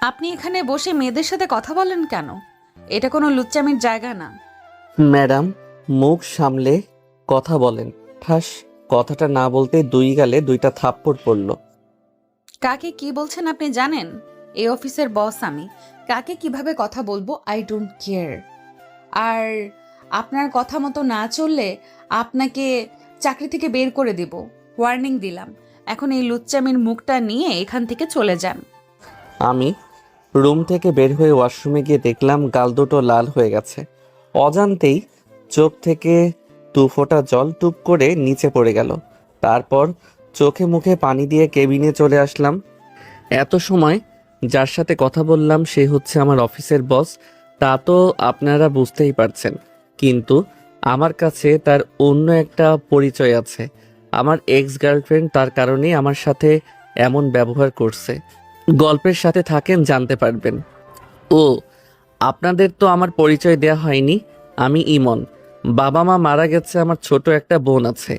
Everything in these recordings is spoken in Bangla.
আপনি এখানে বসে মেয়েদের সাথে কথা বলেন কেন? এটা কোনো লুচ্চামির জায়গা না। ম্যাডাম, মুখ সামলে কথা বলেন। ঠাস, কথাটা না বলতে দুই গালে দুইটা থাপ্পড় পড়ল। কাকে কি বলছেন আপনি জানেন? এই অফিসের বস আমি। কাকে কিভাবে কথা বলবো আই ডোন্ট কেয়ার। আর আপনার কথা মতো না চললে আপনাকে চাকরি থেকে বের করে দেব। ওয়ার্নিং দিলাম। এখন এই লুচ্চামির মুখটা নিয়ে এখান থেকে চলে যান। আমি রুম থেকে বের হয়ে ওয়াশরুমে গিয়ে দেখলাম গাল দুটো লাল হয়ে গেছে। অজান্তেই চোখ থেকে দু ফোঁটা জল টুপ করে নিচে পড়ে গেল। তারপর চোখে মুখে পানি দিয়ে কেবিনে চলে আসলাম। এত সময় যার সাথে কথা বললাম সে হচ্ছে আমার অফিসের বস। তা তো আপনারা বুঝতেই পারছেন, কিন্তু আমার কাছে তার অন্য একটা পরিচয় আছে। আমার এক্স গার্লফ্রেন্ড, তার কারণেই আমার সাথে এমন ব্যবহার করছে। গল্পের সাথে থাকেন, জানতে পারবেন। ও, আপনাদের তো আমার পরিচয় দেয়া হয়নি। আমি ইমন। বাবা মা মারা গেছে, আমার ছোট একটা বোন আছে।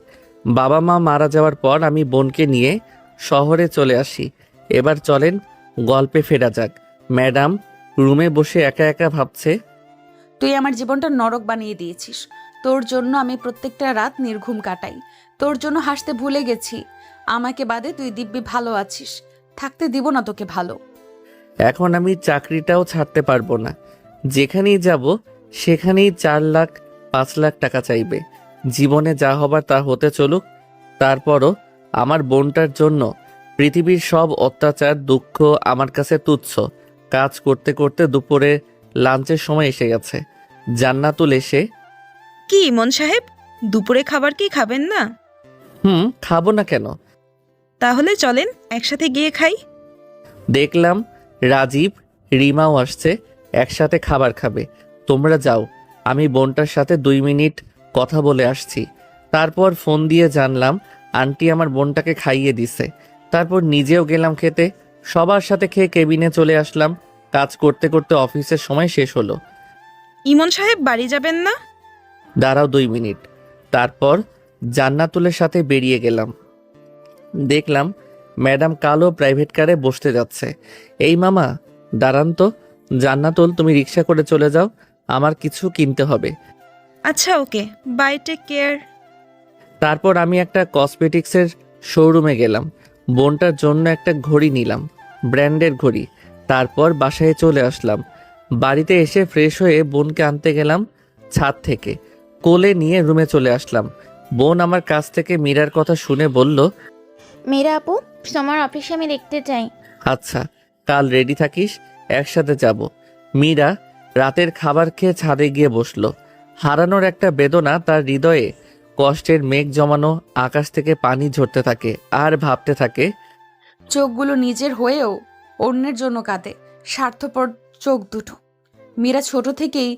বাবা মা মারা যাওয়ার পর আমি বোনকে নিয়ে শহরে চলে আসি। এবার চলেন গল্পে ফেরা যাক। ম্যাডাম রুমে বসে একা একা ভাবছে। তুই আমার জীবনটা নরক বানিয়ে দিয়েছিস। তোর জন্য আমি প্রত্যেকটা রাত নির্ঘুম কাটাই। তোর জন্য হাসতে ভুলে গেছি। আমাকে বাদে তুই দিব্যি ভালো আছিস। থাকতে দিব না তোকে ভালো। এখন আমি চাকরিটাও ছাড়তে পারবো না। যেখানেই যাব সেখানেই 4 লাখ 5 লাখ টাকা চাইবে। জীবনে যা হবার তা হতে চলুক। তারপরও আমার বোনটার জন্য পৃথিবীর সব অত্যাচার দুঃখ আমার কাছে তুচ্ছ। কাজ করতে করতে দুপুরে লাঞ্চের সময় এসে গেছে। জান্নাতুল এসে, কি ইমন সাহেব, দুপুরে খাবার কি খাবেন না? খাবো না কেন? তাহলে চলেন একসাথে গিয়ে খাই। দেখলাম রাজীব রিমাও আসছে, একসাথে খাবার খাবে। তোমরা যাও, আমি বোনটার সাথে 2 মিনিট কথা বলে আসছি। তারপর ফোন দিয়ে জানলাম আন্টি আমার বোনটাকে খাইয়ে দিছে। তারপর নিজেও গেলাম খেতে। সবার সাথে খেয়ে কেবিনে চলে আসলাম। কাজ করতে করতে অফিসের সময় শেষ হলো। ইমন সাহেব বাড়ি যাবেন না? দাঁড়াও 2 মিনিট। তারপর জান্নাতুলের সাথে বেরিয়ে গেলাম। দেখলাম ম্যাডাম কালো প্রাইভেট কারে বসতে যাচ্ছে। এই মামা, দাঁড়ান তো। জান্নাতুল, তুমি রিক্সা করে চলে যাও, আমার কিছু কিনতে হবে। আচ্ছা ওকে, বাই, টেক কেয়ার। তারপর আমি একটা কসমেটিক্সের শোরুমে গেলাম। বোনটার জন্য একটা ঘড়ি নিলাম, ব্র্যান্ডের ঘড়ি। তারপর বাসায় চলে আসলাম। বাড়িতে এসে ফ্রেশ হয়ে বোনকে আনতে গেলাম ছাদ থেকে। কোলে নিয়ে রুমে চলে আসলাম। বোন আমার কাছ থেকে মীরার কথা শুনে বলল, মীরা আপু, তোমার অফিসে আমি দেখতে চাই। আচ্ছা, কাল রেডি থাকিস, একসাথে যাব। মীরা রাতের খাবার খেয়ে ছাদে গিয়ে বসলো। হারানোর একটা বেদনা তার হৃদয়ে কষ্টের মেঘ জমানো। আকাশ থেকে পানি ঝরতে থাকে আর ভাবতে থাকে, চোখগুলো নিজের হয়েও অন্যের জন্য কাঁদে। স্বার্থপর চোখ দুটো। মীরা ছোট থেকেই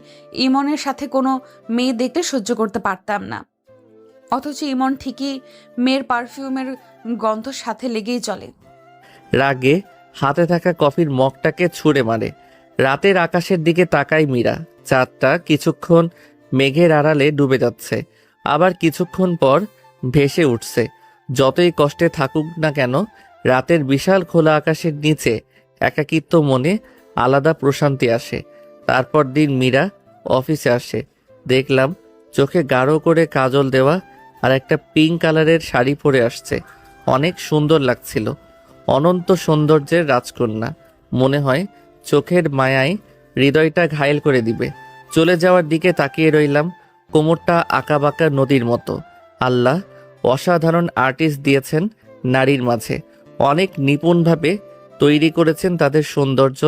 ইমনের সাথে কোনো মেয়ে দেখতে সহ্য করতে পারতাম না। অথচ ইমন ঠিকই মেয়ের পারফিউমের গন্ধ সাথে লেগেই চলে। রাগে হাতে থাকা কফির মগটাকে ছুঁড়ে মারে। রাতের আকাশের দিকে তাকায় মীরা। চাঁদটা কিছুক্ষণ মেঘের আড়ালে ডুবে যাচ্ছে, আবার কিছুক্ষণ পর ভেসে উঠছে। যতই কষ্টে থাকুক না কেন, রাতের বিশাল খোলা আকাশের নিচে একাকিত্ব মনে আলাদা প্রশান্তি আসে। তারপর দিন মীরা অফিসে আসে। দেখলাম চোখে গাঢ় করে কাজল দেওয়া আর একটা পিঙ্ক কালারের শাড়ি পরে আসছে। অনেক সুন্দর লাগছিল। অনন্ত সৌন্দর্যের রাজকন্যা। মনে হয় চোখের মায়ায় হৃদয়টা ঘায়েল করে দিবে। চলে যাওয়ার দিকে তাকিয়ে রইলাম। কোমরটা আঁকাবাঁকা নদীর মতো। আল্লাহ অসাধারণ আর্টিস্ট দিয়েছেন নারীর মাঝে। অনেক নিপুণভাবে তৈরি করেছেন। তাদের সৌন্দর্য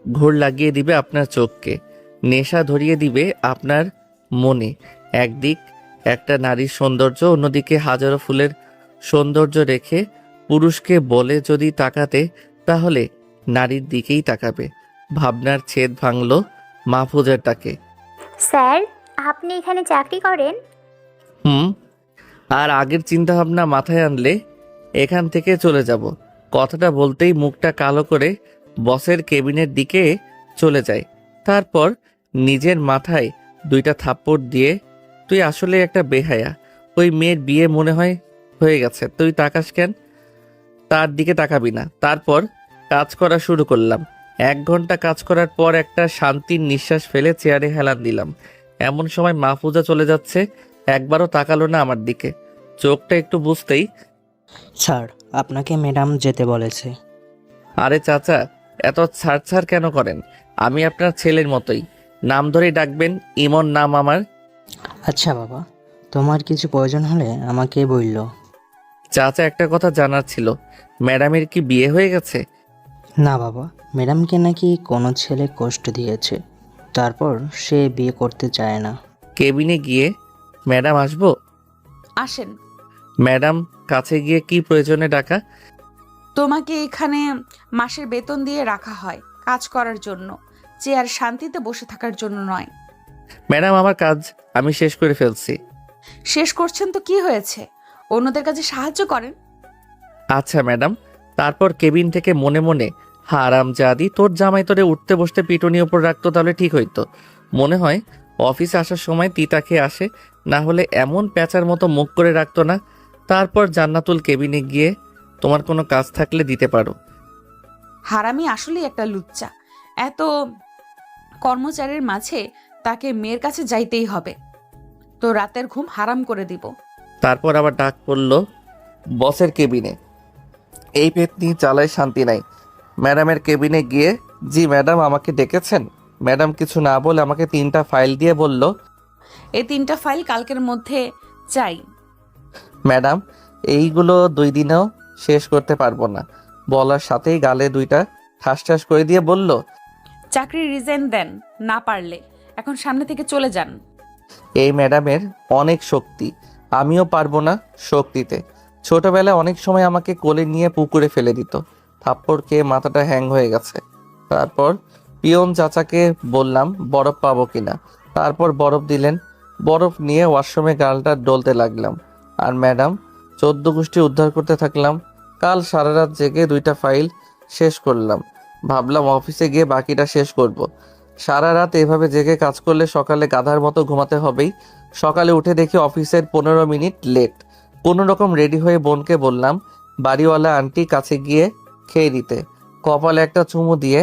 ঘোর লাগিয়ে দিবে আপনার চোখকে, নেশা ধরিয়ে দিবে আপনার মনে। একদিক একটা নারীর সৌন্দর্য, অন্যদিকে হাজারো ফুলের সৌন্দর্য রেখে পুরুষকে বলে যদি তাকাতে, তাহলে নারীর দিকেই তাকাবে। ভাবনার ছেদ ভাঙল মাহফুজের ডাকে। স্যার, আপনি এখানে চাকরি করেন? হুম, আর আগের চিন্তাভাবনা মাথায় আনলে এখান থেকে চলে যাব। কথাটা বলতেই মুখটা কালো করে বসের কেবিনের দিকে চলে যায়। তারপর নিজের মাথায় 2টা থাপ্পড় দিয়ে, তুই আসলে একটা বেহায়া। ওই মেয়ের বিয়ে মনে হয় হয়ে গেছে, তুই তাকাস কেন? তার দিকে তাকাবি না। তারপর কাজ করা শুরু করলাম। 1 ঘন্টা কাজ করার পর একটা শান্তির নিঃশ্বাস ফেলে চেয়ারে হেলান দিলাম। এমন সময় মাহফুজা চলে যাচ্ছে, একবারও তাকালো না আমার দিকে। চোখটা একটু বুঝতেই, স্যার, আপনাকে ম্যাডাম যেতে বলেছে। আরে চাচা, এত ছাড় ছাড় কেন করেন? আমি আপনার ছেলের মতোই, নাম ধরেই ডাকবেন। ইমন নাম আমার। আচ্ছা বাবা, তোমার কিছু প্রয়োজন হলে আমাকে বলল। চাচা, একটা কথা জানার ছিল, ম্যাডামের কি বিয়ে হয়ে গেছে? না বাবা, ম্যাডামকে নাকি কোনো ছেলে কষ্ট দিয়েছে, তারপর সে বিয়ে করতে চায় না। কেবিনে গিয়ে ম্যাডাম আসবো? আসেন। ম্যাডাম কাছে গিয়ে কি প্রয়োজনে ডাকা? তোমাকে এখানে মাসের বেতন দিয়ে রাখা হয় কাজ করার জন্য, চেয়ার শান্তিতে বসে থাকার জন্য নয়। ম্যাডাম, আমার কাজ আমি শেষ করে ফেলছি। শেষ করছেন তো কি হয়েছে, অন্যদের কাছে সাহায্য করেন। আচ্ছা ম্যাডাম। তারপর কেবিন থেকে মনে মনে, হারামজাদি, তোর জামাই তোরে উঠতে বসতে পিটুনি ওপর রাখতো তাহলে ঠিক হইতো। মনে হয় অফিসে আসার সময় তিতা খেয়ে আসে, না হলে এমন প্যাঁচার মতো মুখ করে রাখতো না। তারপর জান্নাতুল কেবিনে গিয়ে, তোমার কোনো কাজ থাকলে দিতে পারো। হারামি আসলেই একটা লুচ্চা। এত কর্মচারীর মাঝে তাকে মেয়ের কাছে যাইতেই হবে। তো রাতের ঘুম হারাম করে দিব। তারপর আবার ডাক পড়ল বসের কেবিনে। এই পেতনি চালায় শান্তি নাই। ম্যাডামের কেবিনে গিয়ে, জি ম্যাডাম আমাকে ডেকেছেন? ম্যাডাম কিছু না বলে আমাকে 3টা ফাইল দিয়ে বলল, এই 3টা ফাইল কালকের মধ্যে চাই। ম্যাডাম এইগুলো 2 দিনেও শেষ করতে পারবো না। বলার সাথেই গালে 2টা ঠাস ঠাস করে দিয়ে বলল, চাকরি রিজাইন দেন না পারলে, এখন সামনে থেকে চলে যান। এই ম্যাডামের অনেক শক্তি, আমিও পারবো না শক্তিতে। ছোটবেলায় অনেক সময় আমাকে কোলে নিয়ে পুকুরে ফেলে দিত, থাপ্পড় খেয়ে মাথাটা হ্যাং হয়ে গেছে। তারপর পিয়ন চাচাকে বললাম বরফ পাবো কিনা, তারপর বরফ দিলেন। বরফ নিয়ে ওয়াশরুমে গালটা ডলতে লাগলাম, আর ম্যাডাম 14 গোষ্ঠী উদ্ধার করতে থাকলাম। কাল সারা রাত জেগে 2টা ফাইল শেষ করলাম। ভাবলাম অফিসে গিয়ে বাকিটা শেষ করব। সারা রাত এভাবে জেগে কাজ করলে সকালে গাধার মতো ঘুমাতে হবেই। সকালে উঠে দেখি অফিসের 15 মিনিট লেট। কোনো রকম রেডি হয়ে বোনকে বললাম বাড়িওয়ালা আন্টি কাছে গিয়ে খেয়ে দিতে। কপালে একটা চুমু দিয়ে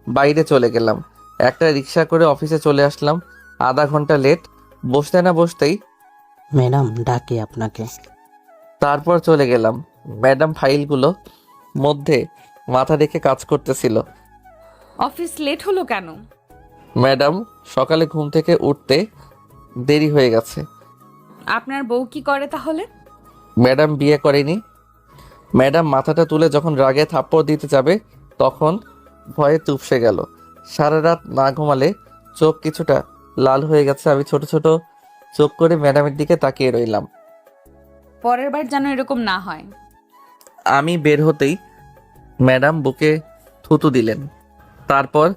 বাইরে চলে গেলাম। একটা রিক্সা করে অফিসে চলে আসলাম। আধা ঘন্টা লেট। বসতে না বসতেই ম্যাডাম ডাকে আপনাকে। তারপর চলে গেলাম। ম্যাডাম ফাইলগুলো মধ্যে মাথা রেখে কাজ করতেছিল। অফিস লেট হলো কেন? ম্যাডাম সকালে ঘুম থেকে উঠতে দেরি হয়ে গেছে। আপনার বউ কি করে তাহলে? ম্যাডাম বিয়ে করেনি। ম্যাডাম মাথাটা তুলে যখন রাগে থাপ্পড় দিতে যাবে তখন ভয়ে চুপসে গেল। সারা রাত না ঘুমালে চোখ কিছুটা লাল হয়ে গেছে। আমি ছোট ছোট চোখ করে ম্যাডামের দিকে তাকিয়ে রইলাম। পরের বার যেন এরকম না হয়। আমি বের হতেই ম্যাডাম বুকে থুতু দিলেন। তারপর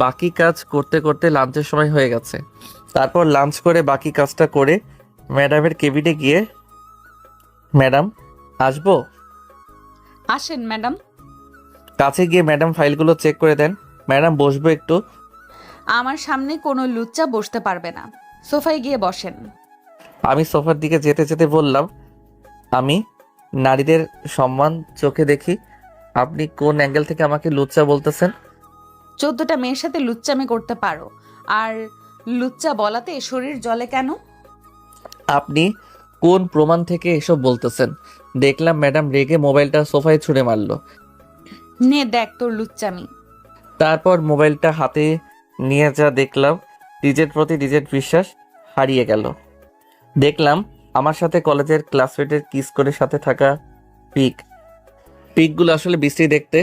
বাকি কাজ করতে করতে লাঞ্চের সময় হয়ে গেছে। তারপর লাঞ্চ করে বাকি কাজটা করে ম্যাডামের কেবিনে গিয়ে, ম্যাডাম আসবো? আসেন ম্যাডাম। কাছে গিয়ে ম্যাডাম ফাইলগুলো চেক করে দেন। ম্যাডাম বসবো একটু? আমার সামনে কোনো লুচ্চা বসতে পারবে না, সোফায় গিয়ে বসেন। আমি সোফার দিকে যেতে যেতে বললাম, আমি নারীদের সম্মান চোখে দেখি। আপনি কোন অ্যাঙ্গেল থেকে আমাকে লুচ্চা বলতেছেন? 14টা মেয়ের সাথে লুচ্চামি করতে পারো, আর লুচ্চা বলাতে শরীর জ্বলে কেন? আপনি কোন প্রমাণ থেকে এসব বলতেছেন? দেখলাম ম্যাডাম রেগে মোবাইলটা সোফায় ছুঁড়ে মারলো। নে দেখ তোর লুচ্চামি। তারপর মোবাইলটা হাতে নিয়ে যা দেখলাম, নিজের প্রতি নিজের বিশ্বাস হারিয়ে গেল। দেখলাম আমার সাথে কলেজের ক্লাসমেটের কিস করে সাথে থাকা পিকগুলো আসলে বিশ্রী দেখতে,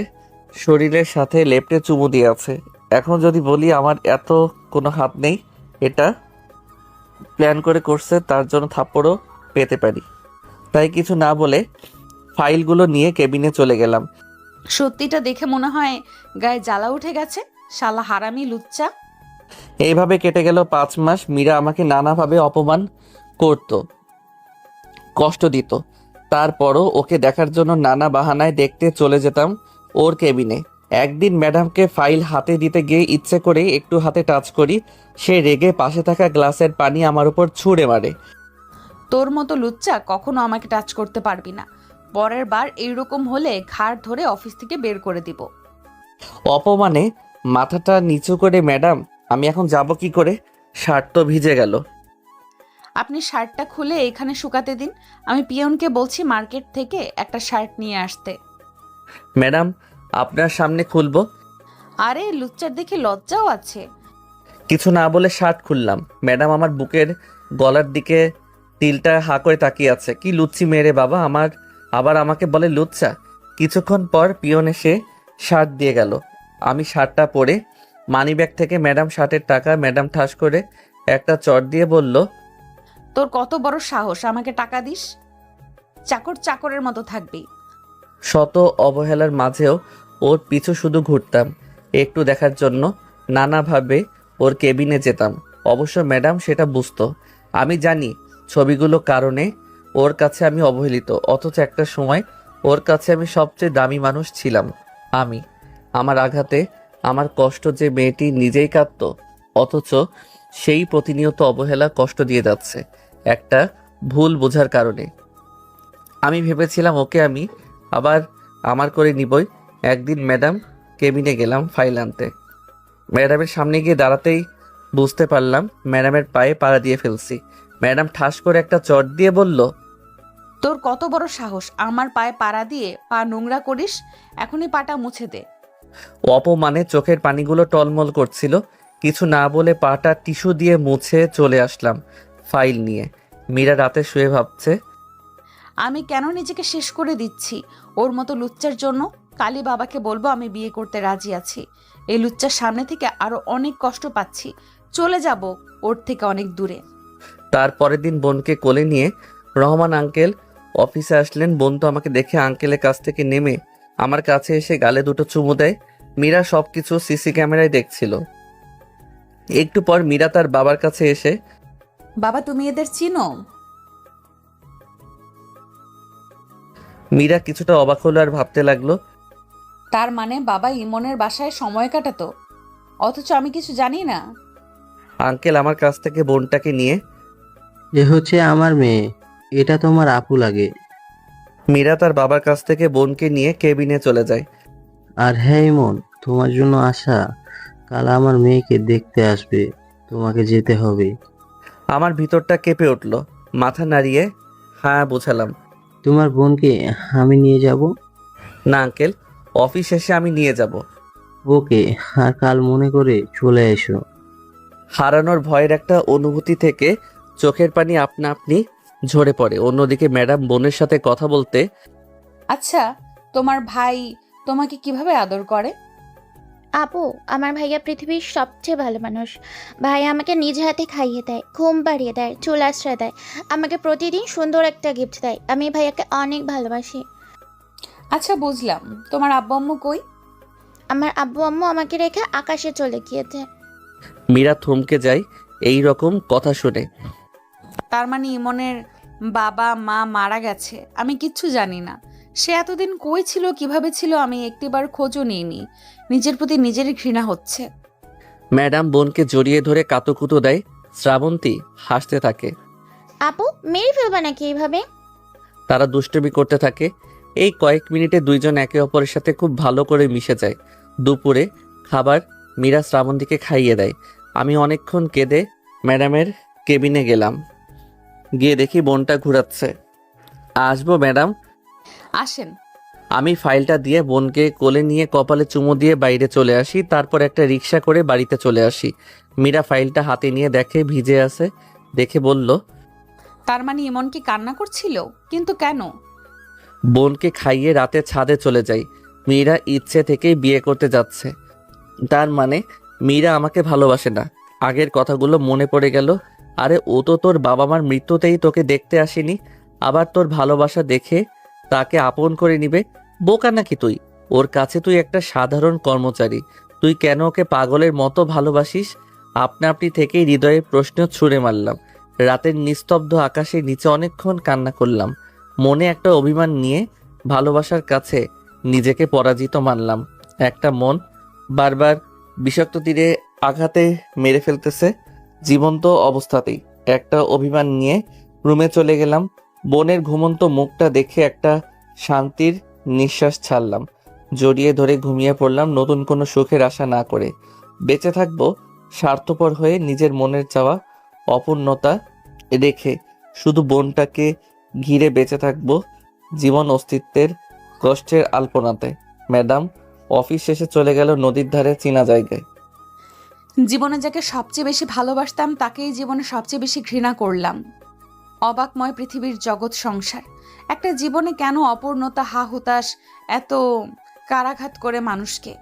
শরীরের সাথে লেপ্টে চুমু দিয়ে আছে। এখন যদি বলি আমার এত কোনো হাত নেই, এটা প্ল্যান করে করছে, তার জন্য থাপ্পড়ও পেতে পারি। তাই কিছু না বলে ফাইলগুলো নিয়ে কেবিনে চলে গেলাম। সত্যিটা দেখে মনে হয় গায়ে জ্বালা উঠে গেছে। শালা হারামি লুচ্চা। এইভাবে কেটে গেল 5 মাস। মীরা আমাকে নানাভাবে অপমান করত, কষ্ট দিত। তারপরও ওকে দেখার জন্য নানা বাহানায় দেখতে চলে যেতাম ওর কেবিনে। একদিন ম্যাডামকে ফাইল হাতে দিতে গিয়ে ইচ্ছে করে একটু হাতে টাচ করি, সে রেগে পাশে থাকা গ্লাসের পানি আমার উপর ছুঁড়ে মারে। তোর মতো লুচ্চা কখনো আমাকে টাচ করতে পারবি না। পরের বার এইরকম হলে ঘাড় ধরে অফিস থেকে বের করে দিব। অপমানে মাথাটা নিচু করে, ম্যাডাম আমি এখন যাব কি করে? শার্ট তো ভিজে গেল। আপনি শার্টটা খুলে এখানে শুকাতে দিন। আমি পিয়নকে বলছি মার্কেট থেকে একটা শার্ট নিয়ে আসতে। ম্যাডাম আপনার সামনে খুলবো? আরে লুচ্চার দেখে লজ্জাও আছে। কিছু না বলে শার্ট খুললাম। ম্যাডাম আমার বুকের গলার দিকে তিলটা হা করে তাকিয়ে আছে। কি লুচ্চি মেরে বাবা আমার, আবার আমাকে বলে লুচ্চা। কিছুক্ষণ পর পিয়ন এসে শার্ট দিয়ে গেল। আমি শার্টটা পরে মানিব্যাগ থেকে ম্যাডাম শার্টের টাকা, ম্যাডাম ঠাস করে একটা চট দিয়ে বলল, তোর কত বড় সাহস আমাকে টাকা দিস? চাকর চাকরের মতো থাকবি। শত অবহেলার মাঝেও ওর পিছু শুধু ঘুরতাম একটু দেখার জন্য। নানাভাবে ওর কেবিনে যেতাম। অবশ্য ম্যাডাম সেটা বুঝতো। আমি জানি ছবিগুলো কারণে ওর কাছে আমি অবহেলিত, অথচ একটা সময় ওর কাছে আমি সবচেয়ে দামি মানুষ ছিলাম। আমি আমার আঘাতে, আমার কষ্ট যে মেয়েটি নিজেই কাঁদত, অথচ সেই প্রতিনিয়ত অবহেলা কষ্ট দিয়ে যাচ্ছে একটা ভুল বোঝার কারণে। আমি ভেবেছিলাম ওকে আমি আবার আমার করে নিবই। একদিন ম্যাডাম কেবিনে গেলাম ফাইল আনতে। ম্যাডামের সামনে গিয়ে দাঁড়াতেই বুঝতে পারলাম ম্যাডামের পায়ে পাড়া দিয়ে ফেলছি। ম্যাডাম ঠাস করে একটা চট দিয়ে বলল, তোর কত বড় সাহস আমার পায়ে পাড়া দিয়ে পা নোংরা করিস? এখনই পাটা মুছে দে। অপমানে চোখের পানিগুলো টলমল করছিল। কিছু না বলে পাটা টিস্যু দিয়ে মুছে চলে আসলাম ফাইল নিয়ে। মীরা রাতে শুয়ে ভাবছে, আমি কেন নিজেকে শেষ করে দিচ্ছি ওর মতো লুচ্চার জন্য? কালী বাবাকে বলবো আমি বিয়ে করতে রাজি আছি। এই লুচ্চার সামনে থেকে আরো অনেক কষ্ট পাচ্ছি। চলে যাব ওর থেকে অনেক দূরে। তার পরের দিন বোনকে কোলে নিয়ে রহমান আঙ্কেল অফিসে আসলেন। বোন তো আমাকে দেখে আঙ্কেলের কাছ থেকে নেমে আমার কাছে এসে গালে দুটো চুমু দেয়। মীরা সবকিছু সিসি ক্যামেরায় দেখছিল। একটু পর মীরা তার বাবার কাছে এসে, বাবা তুমি এদের চিনো? মীরা কিছুটা অবাক হলো আর ভাবতে লাগলো, তার মানে বাবা ইমনের বাসায় সময় কাটাতো, অথচ আমি কিছু জানি না। আঙ্কেল আমার কাছ থেকে বোনটাকে নিয়ে, এ হচ্ছে আমার মেয়ে, এটা তোমার আপু লাগে। মীরা তার বাবার কাছ থেকে বোনকে নিয়ে কেবিনে চলে যায়। আর হ্যাঁ ইমন, তোমার জন্য আশা কাল আমার মেয়েকে দেখতে আসবে, তোমাকে যেতে হবে। আমার ভিতরটা কেঁপে উঠল। মাথা নাড়িয়ে হ্যাঁ বোঝালাম। তোমার বোনকে আমি নিয়ে যাব। না আঙ্কেল, অফিস শেষে আমি নিয়ে যাব। ওকে, আর কাল মনে করে চলে এসো। হারানোর ভয়ের একটা অনুভূতি থেকে চোখের পানি আপনা আপনি ঝরে পড়ে। অন্যদিকে ম্যাডাম বোনের সাথে কথা বলতে, আচ্ছা তোমার ভাই তোমাকে কিভাবে আদর করে? আপু, আমার ভাইয়া পৃথিবীর সবচেয়ে ভালো মানুষ। ভাইয়া আমাকে নিজ হাতে খাইয়ে দেয়, ঘুম পাড়িয়ে দেয়, চুল আশ্রয় দেয়, আমাকে প্রতিদিন সুন্দর একটা গিফট দেয়। আমি ভাইয়াকে অনেক ভালোবাসি। আচ্ছা বুঝলাম, তোমার আব্বু আম্মু কই? আমার আব্বু আম্মু আমাকে রেখে আকাশে চলে গিয়েছে। মীরা থমকে যায় এই রকম কথা শুনে। তার মানে ইমনের বাবা মা মারা গেছে, আমি কিচ্ছু জানি না। সে এতদিন কই ছিল, কিভাবে ছিল, আমি একটিবার খোঁজও নিইনি। নিজের প্রতি নিজেরই ঘৃণা হচ্ছে। ম্যাডাম বোনকে জড়িয়ে ধরে কাতুকুতু দেয়। শ্রাবন্তী হাসতে থাকে। আপু, মেরে ফেলবা নাকি এইভাবে? তারা দুষ্টুমি করতে থাকে। এই কয়েক মিনিটে দুইজন একে অপরের সাথে খুব ভালো করে মিশে যায়। দুপুরে খাবার মীরা শ্রাবন্তীকে খাইয়ে দেয়। আমি অনেকক্ষণ কেঁদে ম্যাডামের কেবিনে গেলাম। গিয়ে দেখি বোনটা ঘুরাচ্ছে। আসবো ম্যাডাম? আসেন। আমি ফাইলটা দিয়ে বোনকে কোলে নিয়ে কপালে চুমু দিয়ে বাইরে চলে আসি। তারপর একটা রিক্সা করে বাড়িতে চলে আসি। মীরা ফাইলটা হাতে নিয়ে দেখে ভিজে আছে। দেখে বলল, তার মানে ইমন কি কান্না করছিল? কিন্তু কেন? বোনকে খাইয়ে রাতে ছাদে চলে যাই। মীরা ইচ্ছে থেকেই বিয়ে করতে যাচ্ছে। তার মানে মীরা আমাকে ভালোবাসে না। আগের কথাগুলো মনে পড়ে গেল। আরে ও তো তোর বাবা মার মৃত্যুতেই তোকে দেখতে আসেনি, আবার তোর ভালোবাসা দেখে তাকে আপন করে নিবে। বোকা নাকি তুই? ওর কাছে তুই একটা সাধারণ কর্মচারী। তুই কেন ওকে পাগলের মতো ভালোবাসিস? আপনা আপনি থেকেই হৃদয়ে প্রশ্ন ছুঁড়ে মারলাম। রাতের নিস্তব্ধ আকাশে নিচে অনেকক্ষণ কান্না করলাম। মনে একটা অভিমান নিয়ে ভালোবাসার কাছে নিজেকে পরাজিত মানলাম। একটা মন বারবার বিষাক্ত তীরে আঘাতে মেরে ফেলতেছে জীবন্ত অবস্থাতেই। একটা অভিমান নিয়ে রুমে চলে গেলাম। বোনের ঘুমন্ত মুখটা দেখে একটা শান্তির নিঃশ্বাস ছাড়লাম। জড়িয়ে ধরে ঘুমিয়ে পড়লাম নতুন কোনো সুখের আশা না করে। বেঁচে থাকবো স্বার্থপর হয়ে, নিজের মনের চাওয়া অপূর্ণতা রেখে শুধু বোনটাকে ঘিরে বেঁচে থাকবো জীবন অস্তিত্বের কষ্টের আলপনাতে। ম্যাডাম অফিস শেষে চলে গেল নদীর ধারে চেনা জায়গায়। জীবনে যাকে সবচেয়ে বেশি ভালোবাসতাম তাকেই জীবনে সবচেয়ে বেশি ঘৃণা করলাম। অবাকময় পৃথিবীর জগৎ সংসার। একটা জীবনে কেন অপূর্ণতা, হা হুতাশ এত কারাঘাত করে মানুষকে?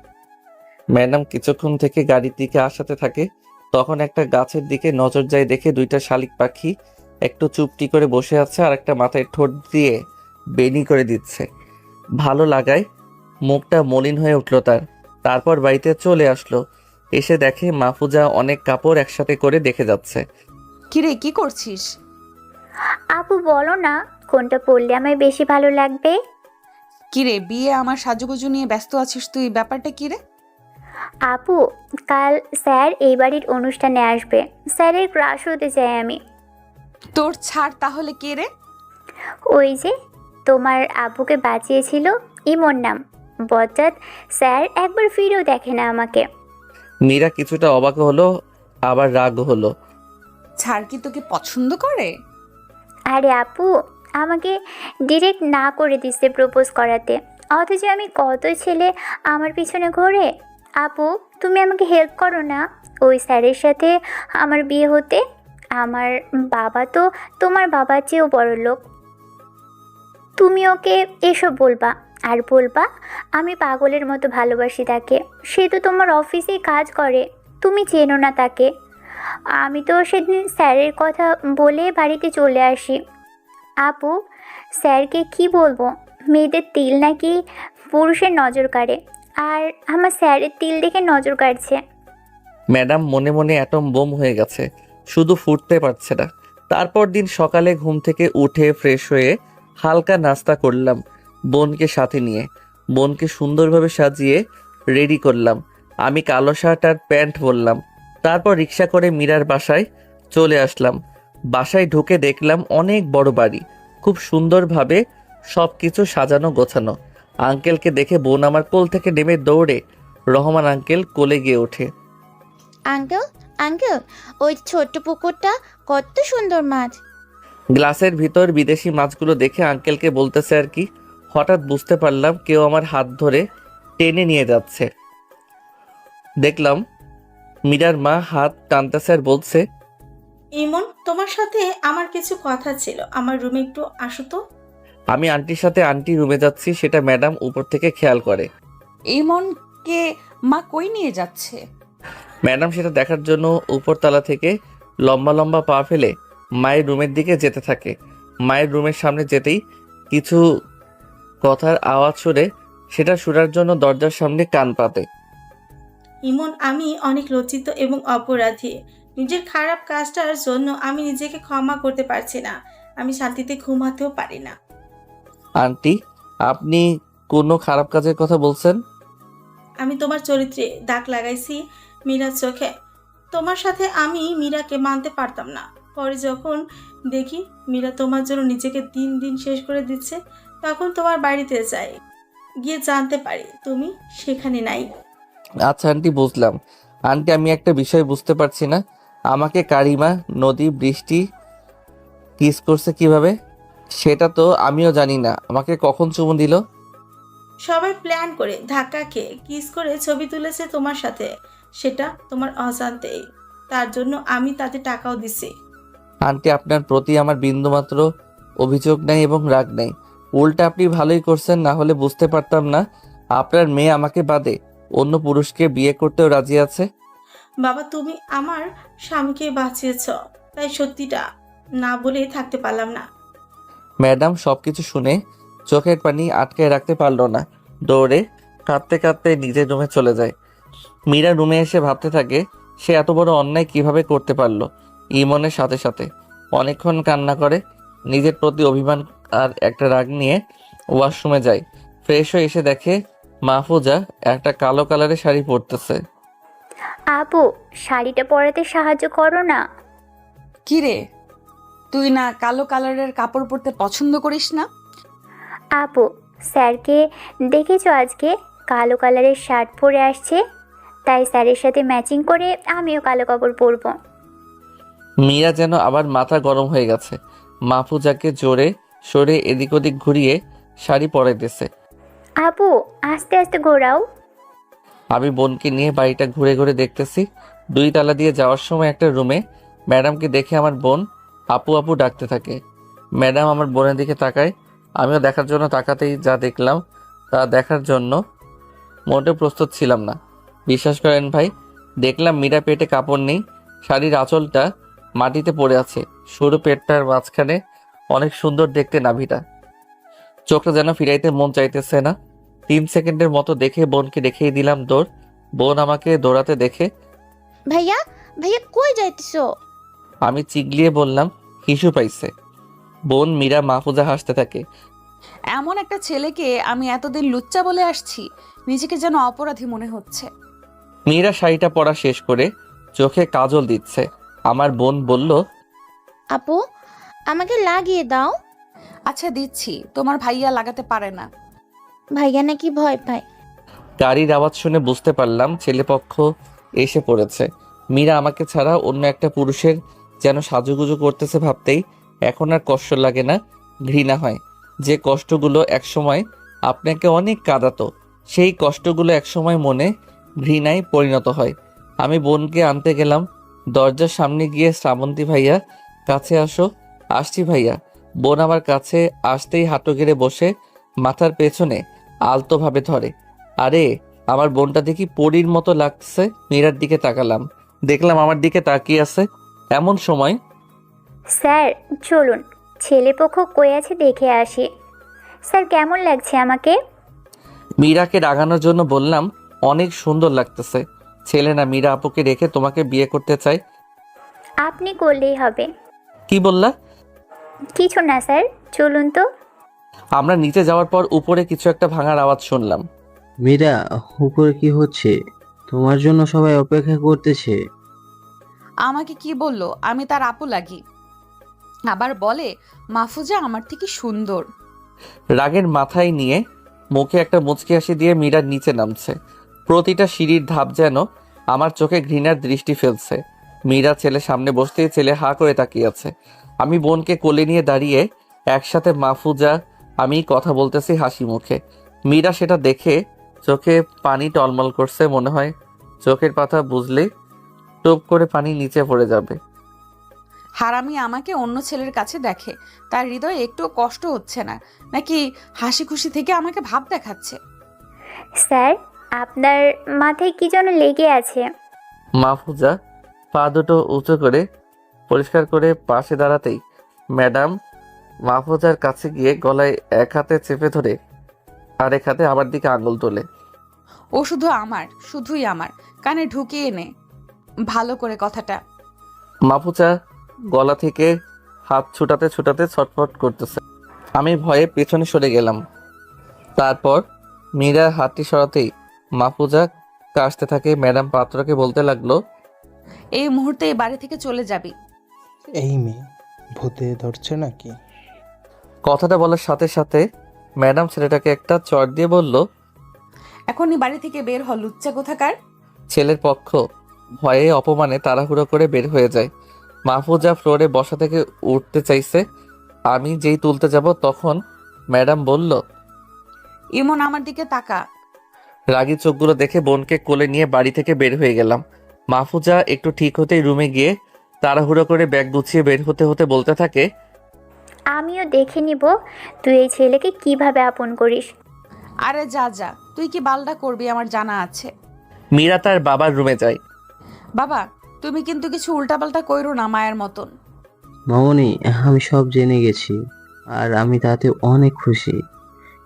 ম্যাডাম কিছুক্ষণ থেকে গাড়ির দিকে আসাতে থাকে। তখন একটা গাছের দিকে নজর যায়, দেখে দুইটা শালিক পাখি একটু চুপটি করে বসে আছে আর একটা মাথায় ঠোঁট দিয়ে বেনি করে দিচ্ছে। ভালো লাগায় মুখটা মলিন হয়ে উঠল তারপর বাড়িতে চলে আসলো। এসে দেখে মাহফুজা অনেক কাপড় একসাথে করে দেখে যাচ্ছে। কিরে, কি করছিস? আপু বলো না কোনটা পরলে আমায় বেশি ভালো লাগবে। কিরে, বিয়ে আমার সাজুগুজু নিয়ে ব্যস্ত আছিস তুই, ব্যাপারটা কিরে? আপু কাল স্যার এই বাড়ির অনুষ্ঠানে আসবে, স্যারের ক্রাশ হতে চাই আমি। তোর ছাড়, তাহলে কে রে? ওই যে তোমার আব্বুকে বাঁচিয়েছিল, ইমন নাম, বজ্জাত স্যার একবার ফিরেও দেখে না আমাকে। মীরা কিছুটা অবাক হলো, আবার রাগ হলো। ছাড় কি তোকে পছন্দ করে? আরে আপু আমাকে ডিরেক্ট না করে দিচ্ছে প্রপোজ করাতে, অথচ আমি কত ছেলে আমার পিছনে ঘোরে। আপু তুমি আমাকে হেল্প করো না ওই স্যারের সাথে আমার বিয়ে হতে। আমার বাবা তো তোমার বাবার চেয়েও বড় লোক। তুমি ওকে এসব বলবা আর বলবা আমি পাগলের মতো ভালোবাসি তাকে। সে তো তোমার অফিসেই কাজ করে, তুমি চেনো না তাকে। আমি তো সেদিন স্যারের কথা বলে বাড়িতে চলে আসি। আপু স্যারকে কি বলবো, মেয়েদের তিল নাকি পুরুষের নজর কাড়ে, আর আমার স্যারের তিল দেখে নজর কাড়ছে। ম্যাডাম মনে মনে অ্যাটম বোম হয়ে গেছে, শুধু ফুটতে পারছে না। তারপর দিন সকালে ঘুম থেকে উঠে ফ্রেশ হয়ে হালকা নাস্তা করলাম বোনকে সাথে নিয়ে। বোনকে সুন্দরভাবে সাজিয়ে রেডি করলাম। আমি কালো শার্ট আর প্যান্ট পরলাম। তারপর রিক্সা করে মীরার বাসায় চলে আসলাম। বাসায় ঢুকে দেখলাম অনেক বড় বাড়ি, খুব সুন্দরভাবে সব কিছু সাজানো গোছানো। আঙ্কেলকে দেখে বোন আমার কোল থেকে নেমে দৌড়ে রহমান আঙ্কেল কোলে গিয়ে ওঠে। আঙ্কেল, আঙ্কেল, ওই ছোট্ট পুকুরটা কত সুন্দর মাছ। গ্লাসের ভিতর বিদেশি মাছগুলো দেখে আঙ্কেলকে বলতেছে আর কি। হঠাৎ বুঝতে পারলাম কেউ আমার হাত ধরে টেনে নিয়ে যাচ্ছে। দেখলাম মীরার মা হাত টানতেছে আর বলছে, ইমন, তোমার সাথে আমার কিছু কথা ছিল, আমার রুমে একটু আসো তো। আমি আন্টির সাথে আন্টি রুমে যাচ্ছি, সেটা ম্যাডাম উপর থেকে খেয়াল করে। এই মনকে মা কই নিয়ে যাচ্ছে? ম্যাডাম সেটা দেখার জন্য উপরতলা থেকে লম্বা লম্বা পা ফেলে মায়ের রুমের দিকে যেতে থাকে। মায়ের রুমের সামনে যেতেই কিছু কথার আওয়াজ শুনে সেটা শোনার জন্য দরজার সামনে কান পাতে। ইমন, আমি অনেক লজ্জিত এবং অপরাধী। নিজের খারাপ কাজটার জন্য আমি নিজেকে ক্ষমা করতে পারছি না। আমি শান্তিতে ঘুমাতেও পারি না। আন্টি, আপনি কোনো খারাপ কাজের কথা বলছেন? আমি তোমার চরিত্রে দাগ লাগাইছি মীরার চোখে। তোমার সাথে আমি মীরাকে মানতে পারতাম না। পরে যখন দেখি মীরা তোমার জন্য নিজেকে দিন দিন শেষ করে দিচ্ছে, তখন তোমার বাড়িতে যাই, গিয়ে জানতে পারি তুমি সেখানে নাই। আচ্ছা আন্টি, বুঝলাম। আন্টি, আমি একটা বিষয় বুঝতে পারছি না, আমাকে কারিমা, নদী, বৃষ্টি কিস করছে কিভাবে সেটা তো আমিও জানি না। আমাকে কখন চুমু দিল? সবাই প্ল্যান করে ধাক্কা খেয়ে কিস করে ছবি তুলেছে তোমার সাথে, সেটা তোমার অজান্তেই। তার জন্য আমি তাতে টাকাও দিছি। আন্টি, আপনার প্রতি আমার বিন্দুমাত্র অভিযোগ নেই এবং রাগ নেই। উল্টা আপনি ভালোই করছেন, না হলে বুঝতে পারতাম না আপনার মেয়ে আমাকে বাদে অন্য পুরুষকে বিয়ে করতেও রাজি আছে। বাবা, তুমি আমার স্বামীকে বাঁচিয়েছ, তাই সত্যিটা না বলে থাকতে পারলাম না। ম্যাডাম সবকিছু শুনে চোখের পানি আটকে রাখতে পারলো না, দৌড়ে কাঁদতে কাঁদতে নিজের রুমে চলে যায়। মীরা রুমে এসে ভাবতে থাকে সে এত বড় অন্যায় কিভাবে করতে পারলো। ইমনের সাথে সাথে অনেকক্ষণ কান্না করে, নিজের প্রতি অভিমান আর একটা রাগ নিয়ে ওয়াশরুমে যায়। ফ্রেশ হয়ে এসে দেখে মাহফুজা একটা কালো কালারের শাড়ি পরতেছে। আপু শাড়িটা পরাতে সাহায্য করো না। কিরে, তুই না কালো কালারের কাপড় পরতে পছন্দ করিস না? আপু স্যারকে দেখেছো আজকে কালো কালারের শার্ট পরে আসছে, তাই স্যারের সাথে ম্যাচিং করে আমিও কালো কাপড় পরবো। মীরা যেন আবার মাথা গরম হয়ে গেছে। মাহফুজাকে জোরে সরে এদিক ওদিক ঘুরিয়ে শাড়ি পরাইতেছে। আপু আস্তে আস্তে ঘোরাও। আমি বোনকে নিয়ে বাড়িটা ঘুরে ঘুরে দেখতেছি। 2 তালা দিয়ে যাওয়ার সময় একটা রুমে ম্যাডামকে দেখে আমার বোন আপু আপু ডাকতে থাকে। ম্যাডাম আমার বোনের দিকে তাকায়। আমিও দেখার জন্য তাকাতেই যা দেখলাম তা দেখার জন্য মোটেও প্রস্তুত ছিলাম না। বিশ্বাস করেন ভাই, দেখলাম মীরা পেটে কাপড় নেই, শাড়ির আঁচলটা মাটিতে পড়ে আছে, সরু পেটটার মাঝখানে অনেক সুন্দর দেখতে নাভিটা। চোখটা যেন ফিরাইতে মন চাইতেছে না। 3 সেকেন্ডের মতো দেখে বোনকে রেখেই দিলাম দৌড়। বোন আমাকে দৌড়াতে দেখে ভাইয়া ভাইয়া কই যাইতেছো? আমি চিগলিয়ে বললাম হিসু পাইছে। বোন, মীরা, মাহফুজা হাসতে থাকে। এমন একটা ছেলেকে আমি এতদিন লুচ্চা বলে আসছি, নিজেকে যেন অপরাধী মনে হচ্ছে। মীরা শাড়িটা পরা শেষ করে চোখে কাজল দিচ্ছে। আমার বোন বলল, আপু আমাকে লাগিয়ে দাও। আচ্ছা দিচ্ছি, তোমার ভাইয়া লাগাতে পারে না। ভাইয়া নাকি ভয় পায়। গাড়ির আওয়াজ শুনে বুঝতে পারলাম ছেলেপক্ষ এসে পড়েছে। মীরা আমাকে ছাড়া অন্য একটা পুরুষের যেন সাজুগুজু করতেছে ভাবতেই এখন আর কষ্ট লাগে না, ঘৃণা হয়। যে কষ্টগুলো একসময় আপনাকে অনেক কাঁদাতো, সেই কষ্টগুলো একসময় মনে ঘৃণায় পরিণত হয়। আমি বোনকে আনতে গেলাম। দরজার সামনে গিয়ে শ্রাবন্তী ভাইয়া কাছে আসো। আসছি ভাইয়া। বোন আমার কাছে আসতেই হাঁটু গেড়ে বসে মাথার পেছনে আলতোভাবে ধরে। আরে আমার বোনটা দেখি পরীর মতো লাগছে। মীরার দিকে তাকালাম, দেখলাম আমার দিকে তাকিয়ে আছে। এমন সময় স্যার চলুন, ছেলেপক্ষ কই আছে দেখে আসি। স্যার কেমন লাগছে আমাকে? মীরাকে রাগানোর জন্য বললাম, অনেক সুন্দর লাগতেছে। ছেলে না, মীরা আপুকে রেখে তোমাকে বিয়ে করতে চাই। আপনি করলেই হবে। কি বললা? কিছু না স্যার, চলুন তো। আমরা নিচে যাওয়ার পর উপরে কিছু একটা ভাঙার আওয়াজ শুনলাম। মীরা, উপরে কি হচ্ছে? তোমার জন্য সবাই অপেক্ষা করতেছে। আমাকে কি বললো আমি তার আপু লাগি, আবার বলে মাহফুজা আমার থেকে সুন্দর। রাগের মাথায় নিয়ে মুখে একটা মুচকি হাসি দিয়ে মীরা নিচে নামছে। প্রতিটা সিঁড়ির ধাপ যেন আমার চোখে ঘৃণার দৃষ্টি ফেলছে। মীরা ছেলে সামনে বসতেই ছেলে হা করে তাকিয়ে আছে। আমি বোনকে কোলে নিয়ে দাঁড়িয়ে একসাথে মাহফুজা আমি কথা বলতেছি হাসি মুখে। মীরা সেটা দেখে চোখে পানি টলমল করছে, মনে হয় চোখের পাতা বুঝলেই টুপ করে পানি নিচে পড়ে যাবে। হারামি আমাকে অন্য ছেলের কাছে দেখে, তার হৃদয়ে একটু কষ্ট হচ্ছে না নাকি হাসি খুশি থেকে আমাকে ভাব দেখাচ্ছে? স্যার আপনার মাথায় কি যেন লেগে আছে। মাহফুজা পা দুটো উঁচু করে পরিষ্কার করে পাশে দাঁড়াতেই ম্যাডাম মাহফুজার কাছে গিয়ে গলায় এক হাতে চেপে ধরে আরেক হাতে আমার দিকে আঙুল তোলে। ও শুধু আমার, শুধুই আমার, কানে ঢুকিয়ে নে ভালো করে কথাটা। মাহফুজা গলা থেকে হাত ছুটাতে ছুটাতে ছটফট করতেছে। আমি ভয়ে পেছনে সরে গেলাম। তারপর মীরা হাতটি সরাতেই মাহফুজা কাশতে থাকে। ম্যাডাম পাত্রকে বলতে লাগলো, এই মুহূর্তে এই বাড়ি থেকে চলে যাবি। এই মেয়ে ভূতে ধরছে নাকি? কথাটা বলার সাথে সাথে ম্যাডাম ছেলেটাকে একটা চড় দিয়ে বলল, এখনই বাড়ি থেকে বের হ লুচ্চা কোথাকার। ছেলের পক্ষ ভয়ে অপমানে তাড়াহুড়ো করে বের হয়ে যায়। মাহফুজা ফ্লোরে বসা থেকে উঠতে চাইছে। আমি যেই তুলতে যাব তখন ম্যাডাম বলল, ইমন আমার দিকে তাকা। রাগী চোখগুলো দেখে বোনকে কোলে নিয়ে বাড়ি থেকে বের হয়ে গেলাম। মাহফুজা একটু ঠিক হতেই রুমে গিয়ে তাড়াহুড়ো করে ব্যাগ গুছিয়ে বের হতে হতে বলতে থাকে, আমিও দেখে নিব তুই এই ছেলেকে কিভাবে আপন করিস। আরে যা যা, তুই কি বালটা করবি আমার জানা আছে। মীরা তার বাবার রুমে যায়। বাবা তুমি কিন্তু কিছু উল্টাপাল্টা কইরো না মায়ের মতন। মামনি, আমি সব জেনে গেছি আর আমি তাতে অনেক খুশি।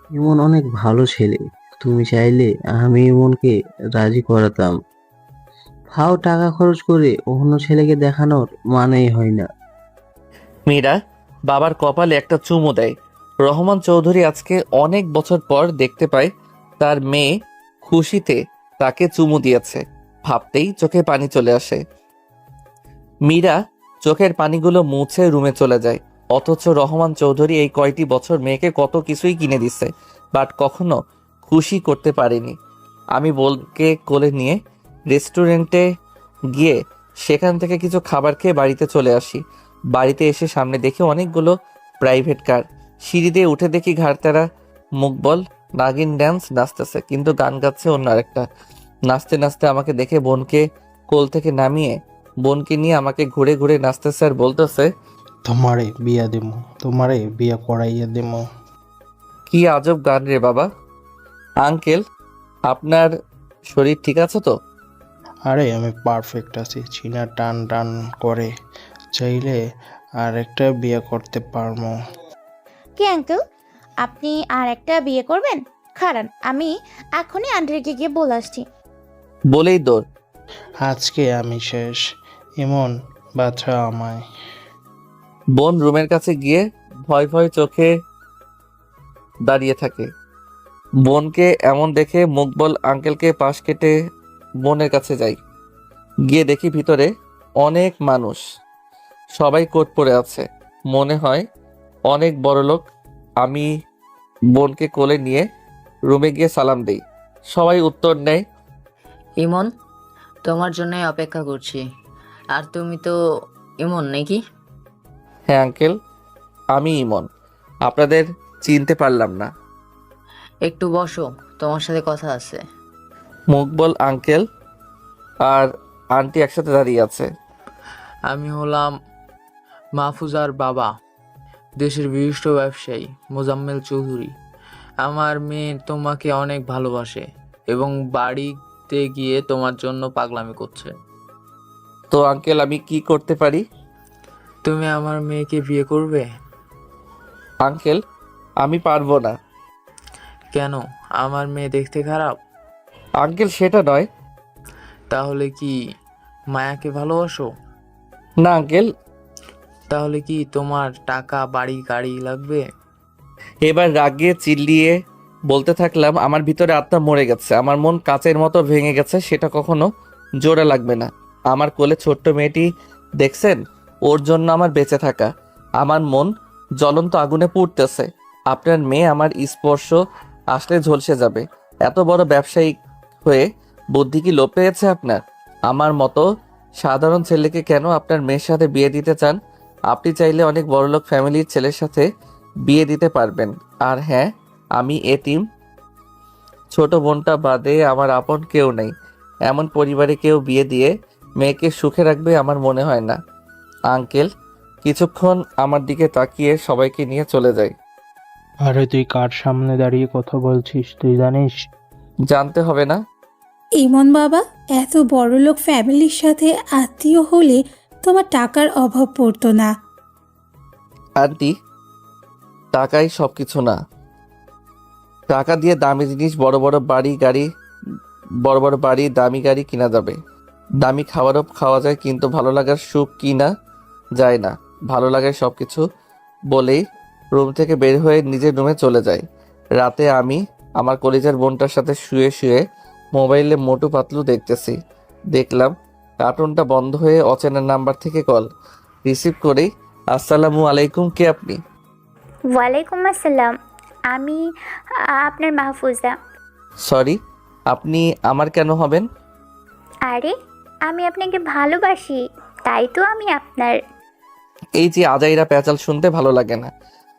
ইমন অনেক ভালো ছেলে। তুমি চাইলে আমি ইমনকে রাজি করাতাম। ফাও টাকা খরচ করে অন্য ছেলেকে দেখানোর মানেই হয় না। মীরা বাবার কপালে একটা চুমু দেয়। রহমান চৌধুরী আজকে অনেক বছর পর দেখতে পায় তার মেয়ে খুশিতে তাকে চুমু দিয়েছে। ভাবতেই চোখে পানি চলে আসে। মীরা চোখের পানিগুলো মুছে রুমে চলে যায়। অথচ রহমান চৌধুরী এই কয়টি বছর মেয়েকে কত কিছুই কিনে দিচ্ছে, বাট কখনো খুশি করতে পারেনি। আমি বোনকে কোলে নিয়ে রেস্টুরেন্টে গিয়ে সেখান থেকে কিছু খাবার খেয়ে বাড়িতে চলে আসি। বাড়িতে এসে সামনে দেখি অনেকগুলো প্রাইভেট কার। সিঁড়ি দিয়ে উঠে দেখি ঘাড়তারা মুকবল নাগিন ড্যান্স নাচতেছে, কিন্তু গান গাচ্ছে অন্য আরেকটা। নাচতে নাচতে আমাকে দেখে বোনকে কোল থেকে নামিয়ে বোনকে নিয়ে আমাকে ঘুরে ঘুরে নাচতেছে আর বলতেছে, তোমারে বিয়া দেবো, তোমারে বিয়া করাইয়া দেবো। কি আজব গান রে বাবা। আঙ্কেল, আপনার শরীর ঠিক আছে তো? আরে আমি পারফেক্ট আছি, চীনা টান টান করে, চাইলে আর একটা বিয়ে করতে পারবো। কি আঙ্কেল, আপনি আর একটা বিয়ে করবেন? খারান, আমি এখনই আন্টিকে গিয়ে বলে আসছি। বলেই দৌড়। আজকে আমি শেষ, এমন বাচ্চা আমায়। বোন রুমের কাছে গিয়ে ভয় ভয় চোখে দাঁড়িয়ে থাকে। বোনকে এমন দেখে মুকবল আঙ্কেলকে পাশ কেটে বোনের কাছে যাই। গিয়ে দেখি ভিতরে অনেক মানুষ, সবাই কোট পরে আছে, মনে হয় অনেক বড় লোক। আমি বোনকে কোলে নিয়ে রুমে গিয়ে সালাম দেই। সবাই উত্তর নেয়, ইমন, তোমার জন্যই অপেক্ষা করছি। আর তুমি তো ইমন নাকি? হ্যাঁ আঙ্কেল, আমি ইমন। আপনাদের চিনতে পারলাম না। একটু বসো, তোমার সাথে কথা আছে। মুকবল আঙ্কেল আর আন্টি একসাথে দাঁড়িয়ে আছে। আমি হলাম মাহফুজার বাবা, দেশের বিশিষ্ট ব্যবসায়ী মোজাম্মেল চৌধুরী। আমার মেয়ে তোমাকে অনেক ভালোবাসে এবং বাড়িতে গিয়ে তোমার জন্য পাগলামি করছে। তো আঙ্কেল, আমি কি করতে পারি? তুমি আমার মেয়েকে বিয়ে করবে? আঙ্কেল, আমি পারবো না। কেন? আমার মেয়ে দেখতে খারাপ? আঙ্কেল, সেটা নয়। তাহলে কি মায়াকে ভালোবাসো? না আঙ্কেল। তাহলে কি তোমার টাকা, বাড়ি, গাড়ি লাগবে? এবার রাগে চিল্লিয়ে বলতে থাকলাম, আমার ভিতরে আত্মা মরে গেছে, আমার মন কাচের মতো ভেঙে গেছে, সেটা কখনো জোড়া লাগবে না। আমার কোলে ছোট্ট মেয়েটি দেখছেন, ওর জন্য আমার বেঁচে থাকা। আমার মন জ্বলন্ত আগুনে পুড়তেছে। আপনার মেয়ে আমার স্পর্শ আসলে ঝলসে যাবে। এত বড় ব্যবসায়ী হয়ে বুদ্ধি কি লোপ পেয়েছে আপনার? আমার মতো সাধারণ ছেলেকে কেন আপনার মেয়ের সাথে বিয়ে দিতে চান? আপনি চাইলে অনেক বড়লোক ফ্যামিলির ছেলের সাথে বিয়ে দিতে পারবেন। আর হ্যাঁ, আমি এতিম, ছোট বোনটা বাদে আমার আপন কেউ নেই। এমন পরিবারে কেউ বিয়ে দিয়ে মেয়েকে সুখে রাখবে আমার মনে হয় না। আঙ্কেল কিছুক্ষণ আমার দিকে তাকিয়ে সবাইকে নিয়ে চলে যায়। আরে তুই কার সামনে দাঁড়িয়ে কথা বলছিস তুই জানিস? জানতে হবে না। ইমন বাবা, এত বড়লোক ফ্যামিলির সাথে আত্মীয় হলে তোমার টাকার অভাব পড়তো না। আন্টি, টাকাই সব কিছু না। টাকা দিয়ে দামি জিনিস, বড় বড় বাড়ি দামি গাড়ি কিনা যাবে, দামি খাবারও খাওয়া যায়, কিন্তু ভালো লাগার সুখ কিনা যায় না। ভালো লাগার সব কিছু বলেই রুম থেকে বের হয়ে নিজের রুমে চলে যাই। রাতে আমি আমার কলিজার বোনটার সাথে শুয়ে শুয়ে মোবাইলে মোটু পাতলু দেখতেছি। দেখলাম কার্টুনটা বন্ধ হয়ে অচেনা নাম্বার থেকে কল। রিসিভ করেই, আসসালামু আলাইকুম, কে আপনি? ওয়ালাইকুম আসসালাম, আমি আপনার মাহফুজা। সরি, আপনি আমার কেন হবেন? আরে আমি আপনাকে ভালোবাসি, তাই তো আমি আপনার। এই যে আজাইরা প্যাচাল শুনতে ভালো লাগে না।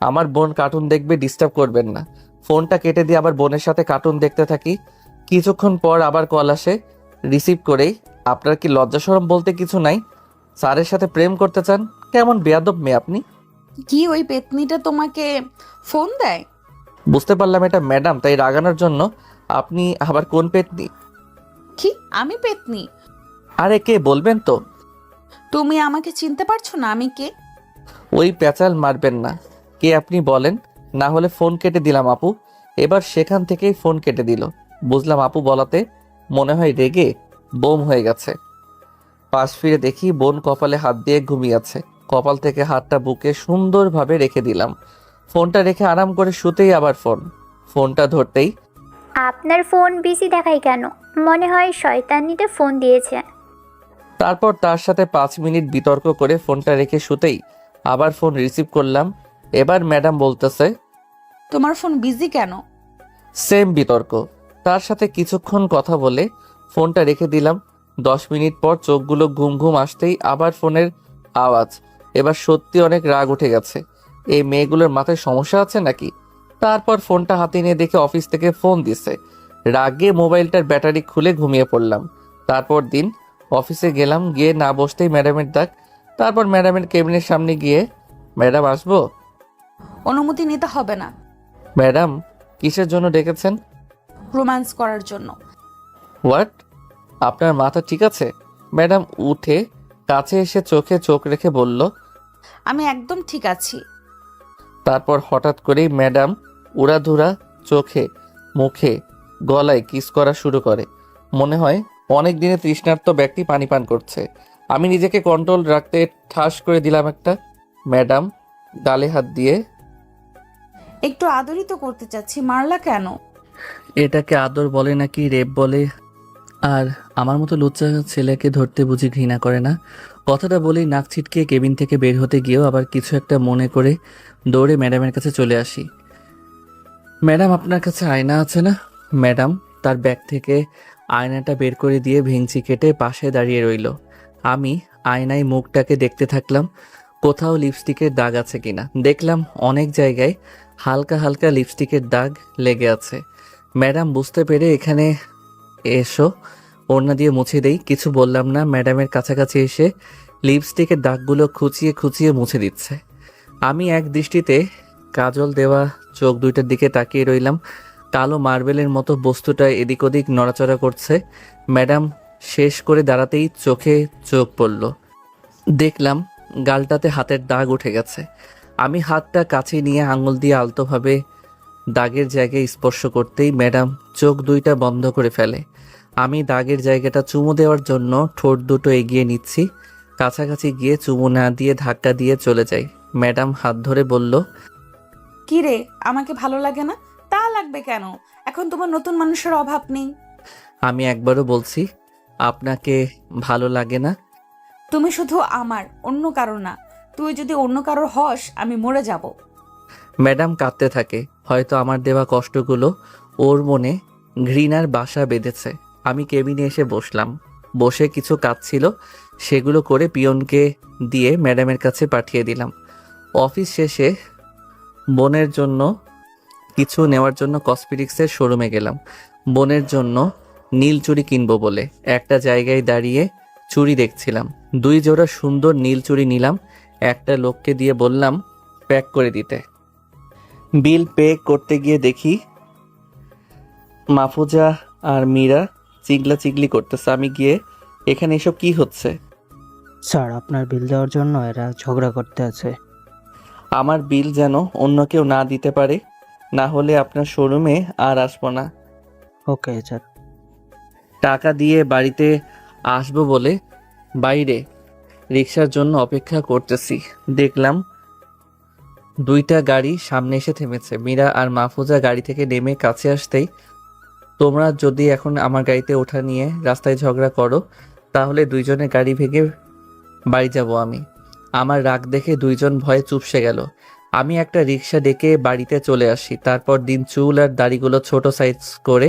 আমার বোন কার্টুন দেখবে, ডিস্টার্ব করবেন না। ফোনটা কেটে দিয়ে আবার বোনের সাথে কার্টুন দেখতে থাকি। কিছুক্ষণ পর আবার কল আসে। রিসিভ করেই, আপনার কি লজ্জা শরম বলতে কিছু নাই? স্যারের সাথে প্রেম করতে চান? কেমন বেয়াদব মেয়ে আপনি। কি ওই পেতনিটা তোমাকে ফোন দেয়? বুঝতে পারলাম এটা ম্যাডাম, তাই রাগানোর জন্য। আপনি আবার কোন পেতনি? কি আমি পেতনি? আরে কে বলবেন তো? তুমি আমাকে চিনতে পারছো না আমি কে? ওই প্যাচাল মারবেন না। কে আপনি বলেন, না হলে ফোন কেটে দিলাম আপু। এবার সেখান থেকেই ফোন কেটে দিল। বুঝলাম আপু বলাতে মনে হয় রেগে বোম হয়ে গেছে। পাশ ফিরে দেখি বোন কপালে হাত দিয়ে ঘুমিয়ে আছে। কপাল থেকে হাতটা বুকে সুন্দরভাবে রেখে দিলাম। ফোনটা রেখে আরাম করে শুতেই আবার ফোনটা ধরতেই, আপনার ফোন বিজি দেখাই কেন? মনে হয় শয়তানিতে ফোন দিয়েছে। তারপর তার সাথে 5 মিনিট বিতর্ক করে ফোনটা রেখে শুতেই আবার ফোন রিসিভ করলাম। এবার ম্যাডাম বলতেছে, তোমার ফোন বিজি কেন? সেম বিতর্ক। তার সাথে কিছুক্ষণ কথা বলে ফোনটা রেখে দিলাম। 10 মিনিট পর চোখগুলো ঘুম ঘুম আসতেই আবার ফোনের আওয়াজ। এবার সত্যি অনেক রাগ উঠে গেছে। এই মেয়েগুলোর মাথায় সমস্যা আছে নাকি? তারপর ফোনটা হাতে নিয়ে দেখে অফিস থেকে ফোন দিছে। রাগে মোবাইলটার ব্যাটারি খুলে ঘুমিয়ে পড়লাম। তারপর দিন অফিসে গেলাম, গিয়ে না বসতেই ম্যাডামের ডাক। তারপর ম্যাডামের কেবিনের সামনে গিয়ে, ম্যাডাম আসবো? অনুমতি নিতে হবে না। ম্যাডাম কিসের জন্য ডেকেছেন? রোম্যান্স করার জন্য। হোয়াট? আপনার মাথা ঠিক আছে? ম্যাডাম উঠে কাছে এসে চোখে চোখ রেখে বলল। আমি একদম ঠিক আছি। তারপর হঠাৎ করেই ম্যাডাম উড়াধুরা চোখে, মুখে, গলায় কিস করা শুরু করে। মনে হয় অনেক দিনে তৃষ্ণার্ত ব্যক্তি পানি পান করছে। আমি নিজেকে কন্ট্রোল রাখতে ঠাস করে দিলাম একটা। ম্যাডাম গালে হাত দিয়ে, একটু আদরই তো করতে চাচ্ছি, মারলা কেন? এটাকে আদর বলে নাকি রেপ বলে? আর আমার মতো লুচ্চা ছেলেকে ধরতে বুঝি ঘৃণা করে না? কথাটা বলেই নাক ছিটকে কেবিন থেকে বের হতে গিয়েও আবার কিছু একটা মনে করে দৌড়ে ম্যাডামের কাছে চলে আসি। ম্যাডাম আপনার কাছে আয়না আছে না? ম্যাডাম তার ব্যাগ থেকে আয়নাটা বের করে দিয়ে ভেঙচি কেটে পাশে দাঁড়িয়ে রইল। আমি আয়নায় মুখটাকে দেখতে থাকলাম, কোথাও লিপস্টিকের দাগ আছে কিনা। দেখলাম অনেক জায়গায় হালকা হালকা লিপস্টিকের দাগ লেগে আছে। ম্যাডাম বুঝতে পেরে এখানে এসো, ওড়না দিয়ে মুছে দেই। কিছু বললাম না। ম্যাডামের কাছাকাছি এসে লিপস্টিকের দাগগুলো খুঁচিয়ে খুঁচিয়ে মুছে দিচ্ছে। আমি এক দৃষ্টিতে কাজল দেওয়া চোখ দুইটার দিকে তাকিয়ে রইলাম। কালো মার্বেলের মতো বস্তুটা এদিক ওদিক নড়াচড়া করছে। ম্যাডাম শেষ করে দাঁড়াতেই চোখে চোখ পড়ল। দেখলাম গালটাতে হাতের দাগ উঠে গেছে। আমি হাতটা কাছে নিয়ে আঙুল দিয়ে আলতোভাবে দাগের জায়গায় স্পর্শ করতেই ম্যাডাম চোখ দুইটা বন্ধ করে ফেলে। আমি দাগের জায়গাটা চুমু দেওয়ার জন্য ঠোঁট দুটো এগিয়ে নিচ্ছি। কাছাকাছি গিয়ে চুমু না দিয়ে ধাক্কা দিয়ে চলে যাই। ম্যাডাম হাত ধরে বলল, কি রে, আমাকে ভালো লাগে না? তা লাগবে কেন? এখন তোমার নতুন মানুষের অভাব নেই। আমি একবারও বলছি আপনাকে ভালো লাগে না? তুমি শুধু আমার, অন্য কারো না। তুই যদি অন্য কারোর হস, আমি মরে যাব। ম্যাডাম কাঁদতে থাকে। হয়তো আমার দেওয়া কষ্টগুলো ওর মনে ঘৃণার বাসা বেঁধেছে। আমি কেবিনে এসে বসলাম। বসে কিছু কাজ ছিল, সেগুলো করে পিয়নকে দিয়ে ম্যাডামের কাছে পাঠিয়ে দিলাম। অফিস শেষে বোনের জন্য কিছু নেওয়ার জন্য কসমেটিক্সের শোরুমে গেলাম। বোনের জন্য নীল চুড়ি কিনবো বলে একটা জায়গায় দাঁড়িয়ে চুড়ি দেখছিলাম। 2 জোড়া সুন্দর নীল চুড়ি নিলাম। একটা লোককে দিয়ে বললাম প্যাক করে দিতে। বিল পে করতে গিয়ে দেখি মাহফুজা আর মীরা চিগলা চিগলি করতেছে। আমি গিয়ে, এখানে এসব কি হচ্ছে? স্যার, আপনার বিল দেওয়ার জন্য এরা ঝগড়া করতে আছে। আমার বিল যেন অন্য কেউ না দিতে পারে, না হলে আপনার শোরুমে আর আসবো না। Okay sir. টাকা দিয়ে বাড়িতে আসবো বলে বাইরে রিক্সার জন্য অপেক্ষা করতেছি। দেখলাম 2টা গাড়ি সামনে এসে থেমেছে। মীরা আর মাহফুজা গাড়ি থেকে নেমে কাছে আসতেই, তোমরা যদি এখন আমার গাড়িতে ওঠা নিয়ে রাস্তায় ঝগড়া করো, তাহলে 2 জনের গাড়ি ভেঙে বাড়ি যাব আমি। আমার রাগ দেখে 2 জন ভয়ে চুপসে গেল। আমি একটা রিক্সা ডেকে বাড়িতে চলে আসি। তারপর দিন চুল আর দাড়িগুলো ছোট সাইজ করে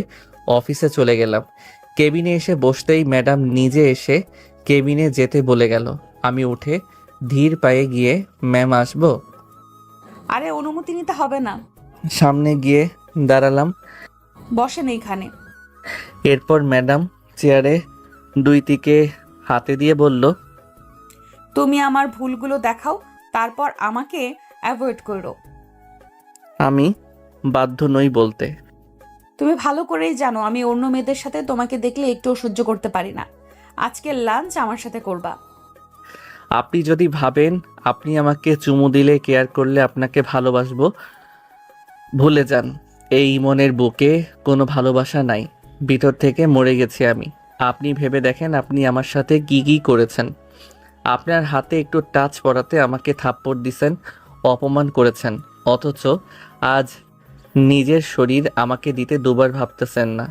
অফিসে চলে গেলাম। কেবিনে এসে বসতেই ম্যাডাম নিজে এসে কেবিনে যেতে বলে গেল। আমি উঠে ধীর পায়ে গিয়ে, ম্যাম আসবো? আরে অনুমতি নিতে হবে না। সামনে গিয়ে দাঁড়ালাম। বসেন এইখানে। এরপর ম্যাডাম চেয়ারে 2 দিকে হাতে দিয়ে বলল, তুমি আমার ভুলগুলো দেখাও, তারপর আমাকে অ্যাভয়েড করো। আমি বাধ্য নই বলতে। তুমি ভালো করেই জানো আমি অন্য মেয়েদের সাথে তোমাকে দেখলে একটুও সহ্য করতে পারি না। আজকের লাঞ্চ আমার সাথে করবা। আপনি যদি ভাবেন আপনি আমাকে চুমু দিলে, কেয়ার করলে আপনাকে ভালোবাসবো, ভুলে যান। এই মনের বুকে কোনো ভালোবাসা নাই। ভিতর থেকে মরে গেছি আমি। আপনি ভেবে দেখেন আপনি আমার সাথে কি কি করেছেন। আপনার হাতে একটু টাচ পড়াতে আমাকে থাপ্পড় দিছেন, অপমান করেছেন, অথচ আজ নিজের শরীর আমাকে দিতে 2বার ভাবতেছেন না।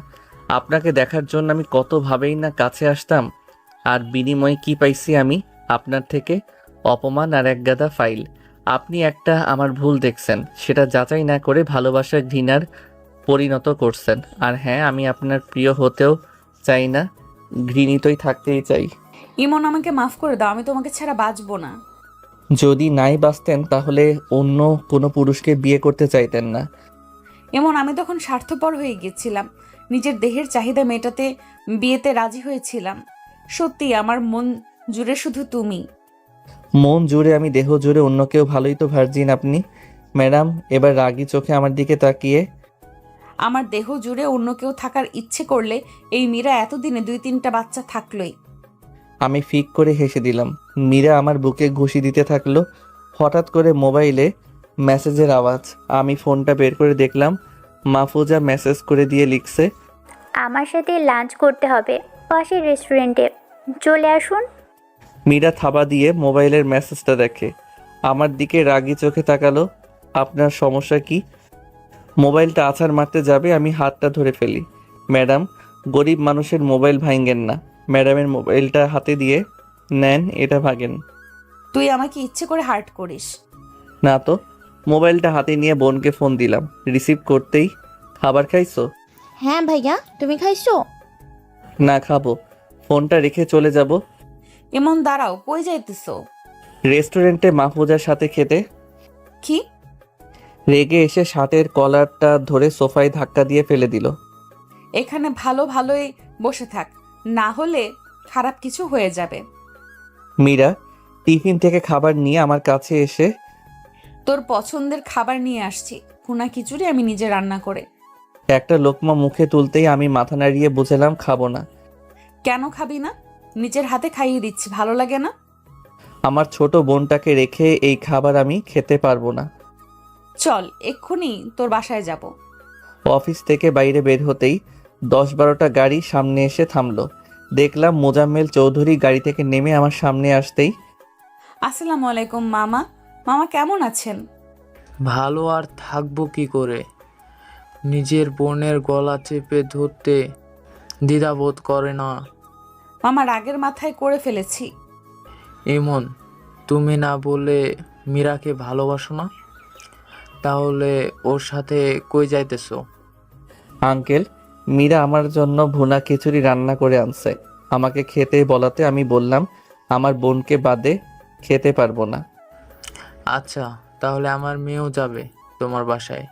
আপনাকে দেখার জন্য আমি কত ভাবেই না কাছে আসতাম। আর বিনিময়ে কি পাইছি আমি আপনার থেকে? অপমান আর এক গাদা ফাইল। আপনি একটা আমার ভুল দেখছেন, সেটা যাচাই না করে ভালোবাসার ঘৃণার পরিণত করছেন। আর হ্যাঁ, আমি আপনার প্রিয় হতেও চাই না, ঘৃণিতই থাকতেই চাই। ইমন, আমাকে মাফ করে দাও, আমি তোমাকে ছাড়া বাঁচবো না। যদি নাই বাঁচতেন তাহলে অন্য কোনো পুরুষকে বিয়ে করতে চাইতেন না। এমন আমি তখন স্বার্থপর হয়ে গেছিলাম, নিজের দেহের চাহিদা মেটাতে বিয়েতে রাজি হয়েছিলাম। সত্যি আমার মন জুড়ে শুধু তুমি। মন জুড়ে আমি, দেহ জুড়ে অন্য কেউ, ভালোই তো ভার্জিন আপনি। ম্যাডাম এবার রাগী চোখে আমার দিকে তাকিয়ে, আমার দেহ জুড়ে অন্য কেউ থাকার ইচ্ছে করলে এই মীরা এতদিনে 2-3টা বাচ্চা থাকলোই। আমি ফিক করে হেসে দিলাম। মীরা আমার বুকে ঘুষি দিতে থাকলো। হঠাৎ করে মোবাইলে মেসেজের আওয়াজ। আমি ফোনটা বের করে দেখলাম মাহফুজা মেসেজ করে দিয়ে লিখছে, আমার সাথে লাঞ্চ করতে হবে পাশের রেস্টুরেন্টে, চলে আসুন। মীরা থাবা দিয়ে মোবাইলের মেসেজটা দেখে আমার দিকে রাগী চোখে তাকালো। আপনার সমস্যা কি? মোবাইলটা আছাড় মারতে যাবে, আমি হাতটা ধরে ফেলি। ম্যাডাম, গরিব মানুষের মোবাইল ভাঙেন না। ম্যাডামের মোবাইলটা হাতে দিয়ে, নেন, এটা ভাঙেন। তুই আমাকে ইচ্ছে করে হার্ট করিস? না তো। মোবাইলটা হাতে নিয়ে বোনকে ফোন দিলাম। রিসিভ করতেই, খাবার খাইছো? হ্যাঁ ভাইয়া, তুমি খাইছো? না, খাবো। ফোনটা রেখে চলে যাব। এমন দাঁড়াও, কই যাইতেছো? রেস্টুরেন্টে মাহফুজার সাথে খেতে। কি? রেগে এসে শার্টের কলারটা ধরে সোফায় ধাক্কা দিয়ে ফেলে দিল। এখানে ভালোই বসে থাক, না হলে খারাপ কিছু হয়ে যাবে। মীরা টিফিন থেকে খাবার নিয়ে আমার কাছে এসে, তোর পছন্দের খাবার নিয়ে আসছি, ভুনা খিচুড়ি, আমি নিজে রান্না করে। একটা লোকমা মুখে তুলতেই আমি মাথা নাড়িয়ে বুঝলাম খাবো না। কেন খাবি না? নিজের হাতে খাইয়ে দিচ্ছি, ভালো লাগে না? আমার ছোট বোনটাকে রেখে এই খাবার আমি খেতে পারবো না। চল এক্ষুনি তোর বাসায় যাব। অফিস থেকে বাইরে বের হতেই 10-12টা গাড়ি সামনে এসে থামলো। দেখলাম মোজাম্মেল চৌধুরী গাড়ি থেকে নেমে আমার সামনে আসতেই, আসসালামু আলাইকুম মামা। মামা কেমন আছেন? ভালো আর থাকবো কি করে? নিজের বোনের গলা চেপে ধরতে দ্বিধাবোধ করে না। মামা রাগের মাথায় করে ফেলেছি। এমন, তুমি না বলে মীরাকে ভালোবাসো না? তাহলে ওর সাথে কই যাইতেছো? আঙ্কেল, মীরা আমার জন্য ভুনা খিচুড়ি রান্না করে আনছে। আমাকে খেতে বলাতে আমি বললাম আমার বোনকে বাদে খেতে পারবো না। আচ্ছা, তাহলে আমার মেয়েও যাবে তোমার বাসায়।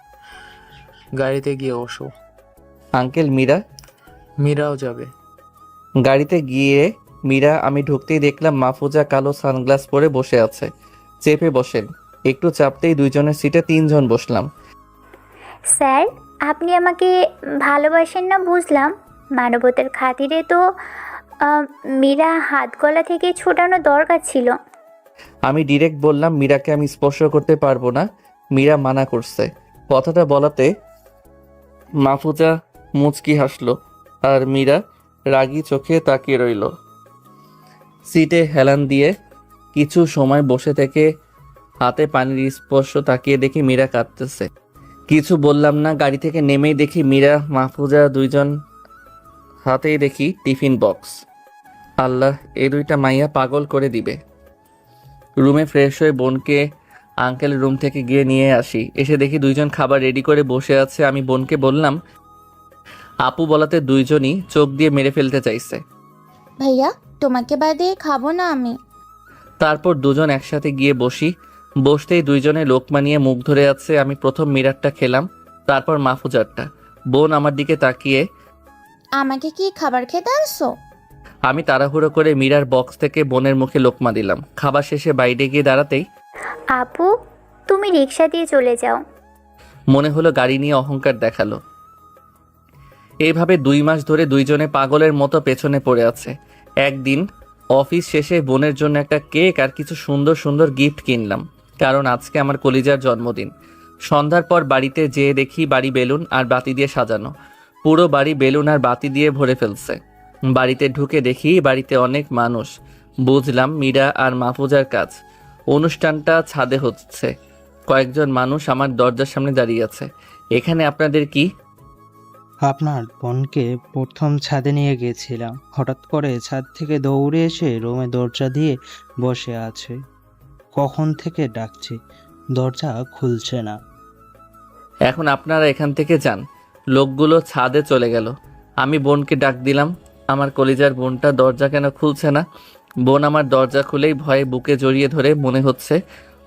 গাড়িতে গিয়ে বসো। আঙ্কেল, মীরা? মীরাও যাবে। গাড়িতে গিয়ে মীরা, আমি ঢুকতেই দেখলাম মাহফুজা কালো সানগ্লাস পরে বসে আছে। চেপে বসেন। একটু চাপতেই দুইজনের সিটে 3 জন বসলাম। স্যার, আপনি আমাকে ভালোবাসেন না বুঝলাম, মানবতার খাতিরে তো মীরা হাত গলা থেকে ছোটানো দরকার ছিল। আমি ডিরেক্ট বললাম মীরাকে আমি স্পর্শ করতে পারবো না। মীরা মানা করছে। কথাটা বলাতে মাহফুজা মুচকি হাসলো আর মীরা রাগী চোখে তাকিয়ে রইল। সিটে হেলান দিয়ে কিছু সময় বসে থেকে হাতে পানির স্পর্শ তাকিয়ে দেখি মীরা কাঁদতেছে। কিছু বললাম না। গাড়ি থেকে নেমেই দেখি মীরা, মাহফুজা দুইজন হাতেই দেখি টিফিন বক্স। আল্লাহ, এই দুইটা মাইয়া পাগল করে দিবে। রুমে ফ্রেশ হয়ে বোনকে আঙ্কেলের রুম থেকে গিয়ে নিয়ে আসি। এসে দেখি দুইজন খাবার রেডি করে বসে আছে। আমি বোনকে বললাম, আপু বলাতে দুইজনই চোখ দিয়ে মেরে ফেলতে চাইছে। ভাইয়া, তোমাকে বাদে খাবো না আমি। তারপর দুজন একসাথে গিয়ে বসি। বসতেই দুইজনে লোকমা নিয়ে মুখ ধরে আছে। আমি প্রথম মিরারটা খেলাম, তারপর মাহফুজারটা। বোন আমার দিকে তাকিয়ে, আমাকে কি খাবার খেতে আসছো? আমি তাড়াহুড়ো করে মিরার বক্স থেকে বোনের মুখে লোকমা দিলাম। খাবার শেষে বাইরে গিয়ে দাঁড়াতেই, আপু, তুমি রিক্সা দিয়ে চলে যাও। মনে হলো গাড়ি নিয়ে অহংকার দেখালো। এইভাবে 2 মাস ধরে দুইজনে পাগলের মতো পেছনে পড়ে আছে। একদিন অফিস শেষে বোনের জন্য একটা কেক আর কিছু সুন্দর সুন্দর গিফট কিনলাম, কারণ আজকে আমার কলিজার জন্মদিন। সন্ধ্যার পর বাড়িতে যেয়ে দেখি বাড়ি বেলুন আর বাতি দিয়ে সাজানো। পুরো বাড়ি বেলুন আর বাতি দিয়ে ভরে ফেলছে। বাড়িতে ঢুকে দেখি বাড়িতে অনেক মানুষ। বুঝলাম মীরা আর মাহফুজার কাজ। অনুষ্ঠানটা ছাদে হচ্ছে। কয়েকজন মানুষ আমার দরজার সামনে দাঁড়িয়ে আছে। এখানে আপনাদের কি? আপনার বোনকে প্রথম ছাদে নিয়ে গিয়েছিলাম, হঠাৎ করে ছাদ থেকে দৌড়ে এসে রুমে দরজা দিয়ে বসে আছে। কখন থেকে ডাকছি, দরজা খুলছে না। এখন আপনারা এখান থেকে যান। লোকগুলো ছাদে চলে গেল। আমি বোনকে ডাক দিলাম। আমার কলিজার বোনটা দরজা কেন খুলছে না? বোন আমার দরজা খুলেই ভয়ে বুকে জড়িয়ে ধরে মনে হচ্ছে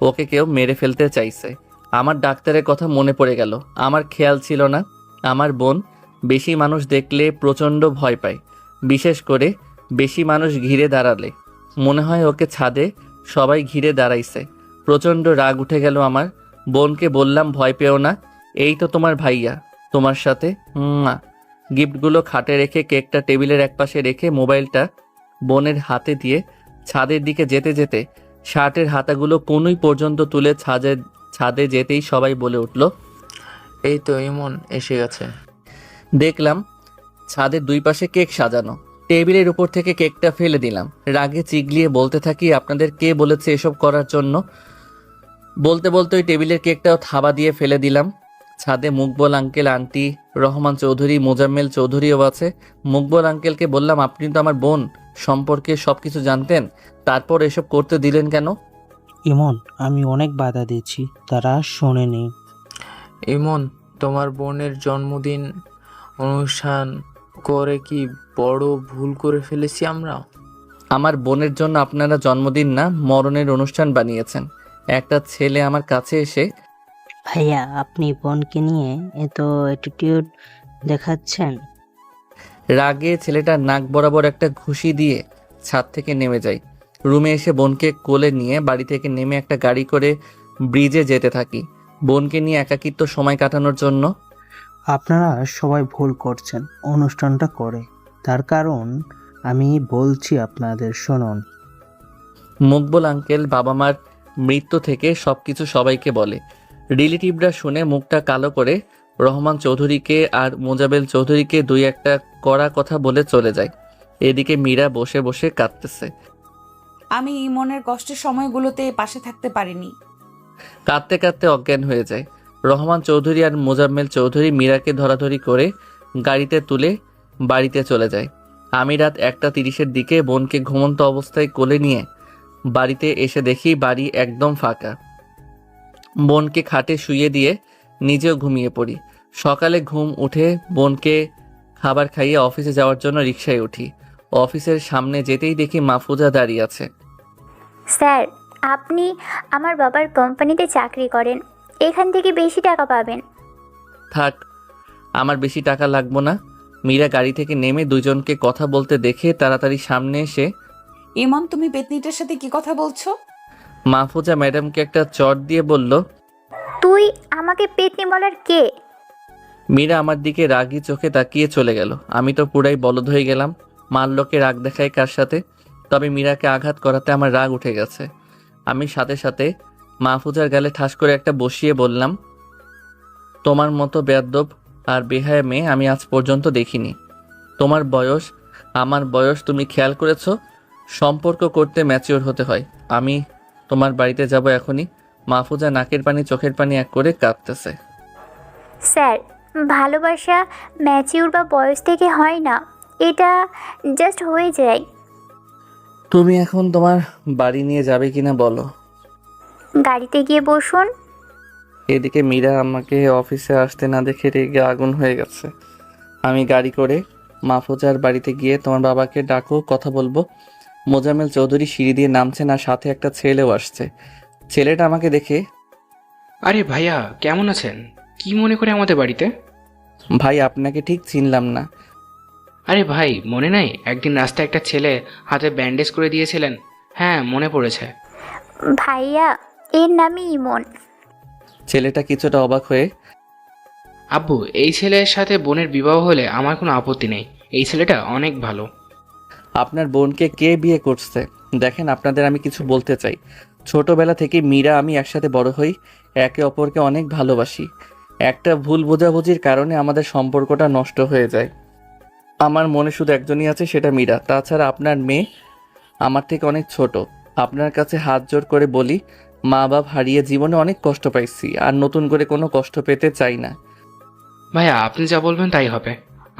ওকে কেউ মেরে ফেলতে চাইছে। আমার ডাক্তারের কথা মনে পড়ে গেল। আমার খেয়াল ছিল না আমার বোন বেশি মানুষ দেখলে প্রচণ্ড ভয় পায়, বিশেষ করে বেশি মানুষ ঘিরে দাঁড়ালে। মনে হয় ওকে ছাদে সবাই ঘিরে দাঁড়াইছে। প্রচণ্ড রাগ উঠে গেল আমার। বোনকে বললাম, ভয় পেও না, এই তো তোমার ভাইয়া তোমার সাথে। গিফটগুলো খাটে রেখে কেকটা টেবিলের একপাশে রেখে মোবাইলটা বোনের হাতে দিয়ে ছাদের দিকে যেতে যেতে শার্টের হাতাগুলো কোনই পর্যন্ত তুলে ছাদে যেতেই সবাই বলে উঠল, এই তো ইমন এসে গেছে। দেখলাম ছাদের দুই পাশে কেক সাজানো। টেবিলের উপর থেকে কেকটা ফেলে দিলাম। রাগে চিগলিয়ে বলতে থাকি, আপনাদের কে বলেছে এসব করার জন্য? বলতে বলতে ওই টেবিলের কেকটাও থাবা দিয়ে ফেলে দিলাম। ছাদে মুকবল আঙ্কেল, আন্টি, রহমান চৌধুরী, মোজাম্মেল চৌধুরীও আছে। মুকবল আঙ্কেলকে বললাম, আপনি তো আমার বোন সম্পর্কে সব কিছু জানতেন, তারপর এসব করতে দিলেন কেন? ইমন, আমি অনেক বাধা দিচ্ছি, তারা শোনেনি। ইমন, তোমার বোনের জন্মদিন অনুষ্ঠান করে কি বড় ভুল করে ফেলেছি আমরা? আমার বোনের জন্য আপনারা জন্মদিন না মরণের অনুষ্ঠান বানিয়েছেন। একটা ছেলে আমার কাছে এসে, ভাইয়া আপনি বোনকে নিয়ে এত অ্যাটিটিউড দেখাচ্ছেন। রাগে ছেলেটার নাক বরাবর একটা ঘুষি দিয়ে ছাদ থেকে নেমে যায়। রুমে এসে বোনকে কোলে নিয়ে বাড়ি থেকে নেমে একটা গাড়ি করে ব্রিজে যেতে থাকি বোনকে নিয়ে একাকিত্ব সময় কাটানোর জন্য। আপনারা সবাই ভুল করছেন অনুষ্ঠানটা করে, তার কারণ আমি বলছি আপনাদের, শুনুন। মুকবল আঙ্কেল বাবা মার মৃত্যু থেকে সবকিছু সবাইকে বলে। রিলেটিভরা শুনে মুখটা কালো করে রহমান চৌধুরীকে আর মোজাবেল চৌধুরীকে দুই একটা কড়া কথা বলে চলে যায়। এদিকে মীরা বসে বসে কাঁদতেছে। আমি ইমনের কষ্টের সময়গুলোতে পাশে থাকতে পারিনি। কাঁদতে কাঁদতে অজ্ঞান হয়ে যায়। রহমান চৌধুরী আর মোজাম্মেল চৌধুরী মীরাকে ধরাধরি করে গাড়িতে তুলে বাড়িতে চলে যায়। আমি রাত 1:30-এর দিকে বোনকে ঘুমন্ত অবস্থায় কোলে নিয়ে বাড়িতে এসে দেখি বাড়ি একদম ফাঁকা। বোনকে খাটে শুইয়ে দিয়ে নিজেও ঘুমিয়ে পড়ি। সকালে ঘুম উঠে বোনকে খাবার খাইয়ে অফিসে যাওয়ার জন্য রিকশায় উঠি। অফিসের সামনে যেতেই দেখি মাহফুজা দাঁড়িয়ে আছে। স্যার, আপনি আমার বাবার কোম্পানিতে চাকরি করেন, এখান থেকে বেশি টাকা পাবেন। থাক, আমার বেশি টাকা লাগবো না। মীরা গাড়ি থেকে নেমে দুজনকে কথা বলতে দেখে তাড়াতাড়ি সামনে এসে, ইমন, তুমি পেতনিটার সাথে কি কথা বলছো? মাহফুজা ম্যাডামকে একটা চট দিয়ে বলল, তুই আমাকে পেতনি বলার কে? মীরা আমার দিকে রাগী চোখে তাকিয়ে চলে গেল। আমি তো পুরাই বলদ হয়ে গেলাম। মার লোকে রাগ দেখায় কার সাথে? তবে মীরাকে আঘাত করাতে আমার রাগ উঠে গেছে। আমি সাথে সাথে মাহফুজার গালে ঠাস করে একটা বসিয়ে বললাম, তোমার মতো বেয়াদ্দব আর বেহায়া মেয়ে আমি আজ পর্যন্ত দেখিনি। তোমার বয়স আমার বয়স, তুমি খেয়াল করেছো? সম্পর্ক করতে ম্যাচিওর হতে হয়। আমি তোমার বাড়িতে যাব এখনই। মাহফুজা নাকের পানি চোখের পানি এক করে কাঁদতেছে। স্যার, ভালোবাসা ম্যাচিউর বা বয়স থেকে হয় না, এটা জাস্ট হয়ে যায়। তুমি এখন তোমার বাড়ি নিয়ে যাবে কিনা বলো? গাড়িতে গিয়ে বসুন। এদিকে মীরা আমাকে অফিসে আসতে না দেখে রেগে আগুন হয়ে গেছে। আমি গাড়ি করে মাহফুজার বাড়িতে গিয়ে, তোমার বাবাকে ডাকো, কথা বলবো। মোজাম্মেল চৌধুরী সিঁড়ি দিয়ে নামছেন আর সাথে একটা ছেলেও আসছে। ছেলেটা আমাকে দেখে, আরে ভাইয়া, কেমন আছেন? কি মনে করে আমাদের বাড়িতে? ভাই আপনাকে ঠিক চিনলাম না। আরে ভাই, মনে নাই একদিন রাস্তায় একটা ছেলে হাতে ব্যান্ডেজ করে দিয়েছিলেন? হ্যাঁ, মনে পড়েছে। ভাইয়া, এর নামই ইমন। ছেলেটা কিছুটা অবাক হয়ে, আব্বু, এই ছেলের সাথে বোনের বিবাহ হলে আমার কোনো আপত্তি নেই। এই ছেলেটা অনেক ভালো। আপনার বোনকে কে বিয়ে করছে? দেখেন, আপনাদের আমি কিছু বলতে চাই। ছোটবেলা থেকে মীরা আমি একসাথে বড় হই, একে অপরকে অনেক ভালোবাসি। একটা ভুল বোঝাবুঝির কারণে আমাদের সম্পর্কটা নষ্ট হয়ে যায়। আমার মনে শুধু একজনই আছে, সেটা মীরা। তাছাড়া আপনার মেয়ে আমার থেকে অনেক ছোট। আপনার কাছে হাত জোর করে বলি, মা বাপ হারিয়ে জীবনে অনেক কষ্ট পাইছি, আর নতুন করে কোনো কষ্ট পেতে চাই না। ভাইয়া, আপনি যা বলবেন তাই হবে।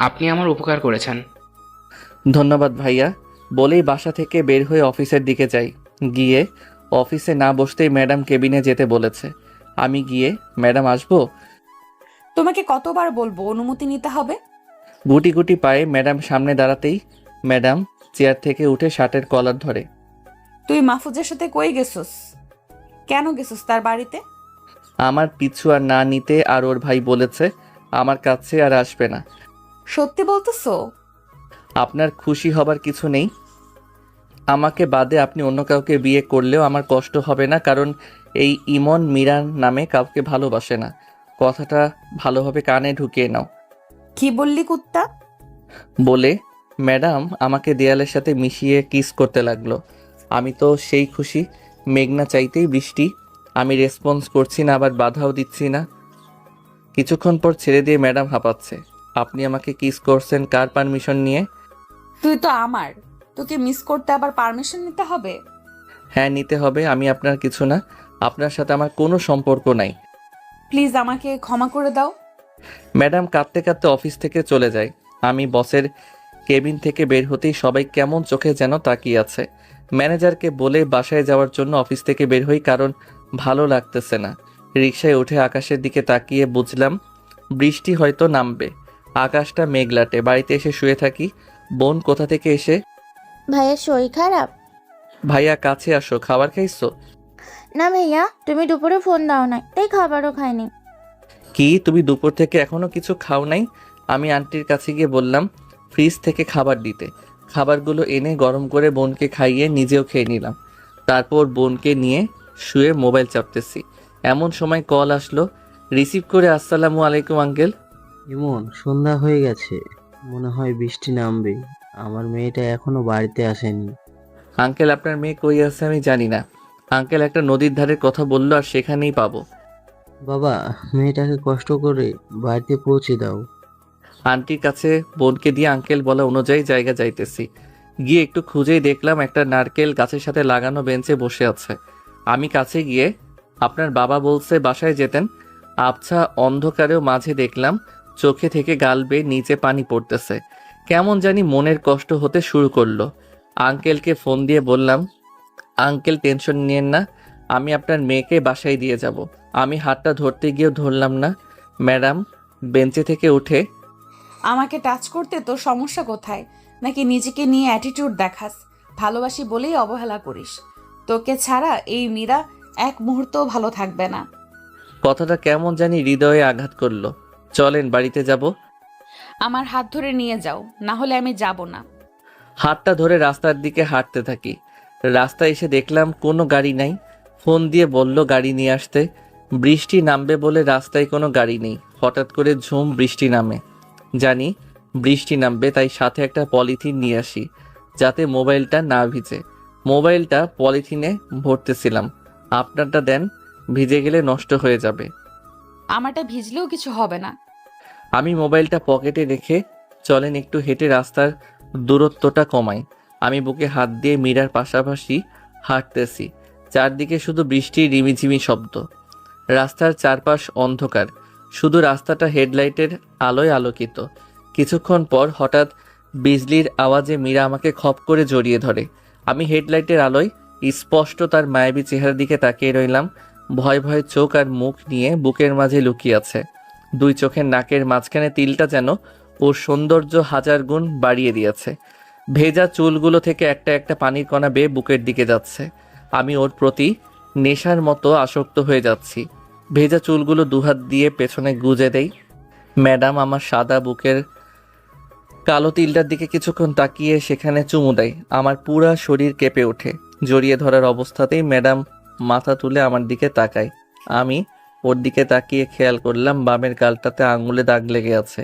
আপনি আমার উপকার করেছেন। ধন্যবাদ ভাইয়া। বলেই বাসা থেকে বের হয়ে অফিসের দিকে যাই। গিয়ে অফিসে না বসতেই ম্যাডাম কেবিনে যেতে বলেছে। আমি গিয়ে, ম্যাডাম আসবো? তোমাকে কতবার বলবো অনুমতি নিতে হবে? গুটি গুটি পায়ে ম্যাডাম সামনে দাঁড়াতেই ম্যাডাম চেয়ার থেকে উঠে শার্টের কলার ধরে। তুই মাহফুজের সাথে কই গেছস? কেন গেছস তার বাড়িতে? আমার পিছু আর না নিতে আর ওর ভাই বলেছে আমার কাছে আর আসবে না। সত্যি বলতেছো? আপনার খুশি হবার কিছু নেই। আমাকে বাদে আপনি অন্য কাউকে বিয়ে করলেও আমার কষ্ট হবে না, কারণ এই ইমন মীরার নামে কাউকে ভালোবাসে না। কথাটা ভালোভাবে কানে ঢুকিয়ে নাও। কি বললি কুত্তা? বলে ম্যাডাম আমাকে দেয়ালের সাথে মিশিয়ে কিস করতে লাগলো। আমি তো সেই খুশি, মেঘনা চাইতেই বৃষ্টি। আমি রেসপন্স করছি না, আবার বাধাও দিচ্ছি না। কিছুক্ষণ পর ছেড়ে দিয়ে ম্যাডাম হাঁপাচ্ছে। আপনি আমাকে কিস করছেন কার পারমিশন নিয়ে? তুই তো আমার, তোকে মিস করতে আবার পারমিশন নিতে হবে? হ্যাঁ, নিতে হবে। আমি আপনার কিছু না, আপনার সাথে আমার কোনো সম্পর্ক নাই। প্লিজ আমাকে ক্ষমা করে দাও। ম্যাডাম কাঁদতে কাঁদতে অফিস থেকে চলে যায়। আমি বসের কেবিন থেকে বের হতেই সবাই কেমন চোখে যেন তাকিয়ে আছে। ম্যানেজারকে বলে বাসায় যাওয়ার জন্য অফিস থেকে বের হই, কারণ ভালো লাগতেছে না। রিকশায় উঠে আকাশের দিকে তাকিয়ে বুঝলাম বৃষ্টি হয়তো নামবে। আকাশটা মেঘলাটে। বাড়িতে এসে শুয়ে থাকি। বোন কোথা থেকে এসে, ভাইয়া শরীর খারাপ? ভাইয়া কাছে আসো, খাবার খাইছো? না ভাইয়া, তুমি দুপুরে ফোন দাও না, তাই খাবারও খাইনি। কি, তুমি দুপুর থেকে এখনো কিছু খাও নাই? আমি আন্টির কাছে গিয়ে বললাম ফ্রিজ থেকে খাবার দিতে। খাবারগুলো এনে গরম করে বোনকে খাইয়ে নিজেও খেয়ে নিলাম। তারপর বোনকে নিয়ে শুয়ে মোবাইল চাপতেছি, এমন সময় কল আসলো। রিসিভ করে আসসালামু আলাইকুম আঙ্কেল। ইমন, সন্ধ্যা হয়ে গেছে, মনে হয় বৃষ্টি নামবে। আমার মেয়েটা এখনো বাড়িতে আসেনি। আঙ্কেল আপনার মেয়ে কই আছে আমি জানি না। আঙ্কেল একটা নদীর ধারের কথা বললো, আর সেখানেই পাবো। বাবা, মেয়েটাকে কষ্ট করে বাড়িতে পৌঁছে দাও। আন্টির কাছে বোনকে দিয়ে আঙ্কেল বলা অনুযায়ী জায়গা যাইতেছি। গিয়ে একটু খুঁজেই দেখলাম একটা নারকেল গাছের সাথে লাগানো বেঞ্চে বসে আছে। আমি কাছে গিয়ে, আপনার বাবা বলছে বাসায় যেতেন। আবছা অন্ধকারেও মাঝে দেখলাম চোখে থেকে গাল বেয়ে নিচে পানি পড়তেছে। কেমন জানি মনের কষ্ট হতে শুরু করলো। আঙ্কেলকে ফোন দিয়ে বললাম, আঙ্কেল টেনশন নিয়েন না, আমি আপনার মেয়েকে বাসায় দিয়ে যাব। আমি হাতটা ধরতে গিয়েও ধরলাম না। ম্যাডাম বেঞ্চে থেকে উঠে, আমাকে টাচ করতে তোর সমস্যা কোথায়? নাকি নিজেকে নিয়ে অ্যাটিটিউড দেখাস? ভালোবাসি বলেই অবহেলা করিস। তোকে ছাড়া এই মীরা এক মুহূর্তও ভালো থাকবে না। কথাটা কেমন জানি হৃদয়ে আঘাত করলো। চলেন বাড়িতে যাব। আমার হাত ধরে নিয়ে যাও, না হলে আমি যাব না। হাতটা ধরে রাস্তার দিকে হাঁটতে থাকি। রাস্তায় এসে দেখলাম কোনো গাড়ি নাই। ফোন দিয়ে বলল গাড়ি নিয়ে আসতে। বৃষ্টি নামবে বলে রাস্তায় কোনো গাড়ি নেই। হঠাৎ করে ঝুম বৃষ্টি নামে। জানি বৃষ্টি নামবে, তাই সাথে একটা পলিথিন নিয়ে আসি যাতে মোবাইলটা না ভিজে। মোবাইলটা পলিথিনে ভরতেছিলাম। আপনারটা দেন, ভিজে গেলে নষ্ট হয়ে যাবে। আমারটা ভিজলেও কিছু হবে না। আমি মোবাইলটা পকেটে রেখে, চলেন একটু হেঁটে রাস্তার দূরত্বটা কমাই। আমি বুকে হাত দিয়ে মীরার পাশাপাশি হাঁটতেছি। চারদিকে শুধু বৃষ্টির রিমিঝিমি শব্দ। রাস্তার চারপাশ অন্ধকার, শুধু রাস্তাটা হেডলাইটের আলোয় আলোকিত। কিছুক্ষণ পর হঠাৎ বিজলির আওয়াজে মীরা আমাকে খপ করে জড়িয়ে ধরে। আমি হেডলাইটের আলোয় স্পষ্ট তার মায়াবী চেহারার দিকে তাকিয়ে রইলাম। ভয় ভয় চোখ আর মুখ নিয়ে বুকের মাঝে লুকিয়ে আছে। দুই চোখের নাকের মাঝখানে তিলটা যেন ওর সৌন্দর্য হাজার গুণ বাড়িয়ে দিয়েছে। ভেজা চুলগুলো থেকে একটা একটা পানির কণা বেয়ে বুকের দিকে যাচ্ছে। আমি ওর প্রতি নেশার মতো আসক্ত হয়ে যাচ্ছি। ভেজা চুলগুলো দুহাত দিয়ে পেছনে গুজে দেই। ম্যাডাম আমার সাদা বুকের কালো তিলটার দিকে কিছুক্ষণ তাকিয়ে সেখানে চুমু দেয়। আমার পুরা শরীর কেঁপে ওঠে। জড়িয়ে ধরার অবস্থাতেই ম্যাডাম মাথা তুলে আমার দিকে তাকায়। আমি ওর দিকে তাকিয়ে খেয়াল করলাম বামের গালটাতে আঙুলে দাগ লেগে আছে।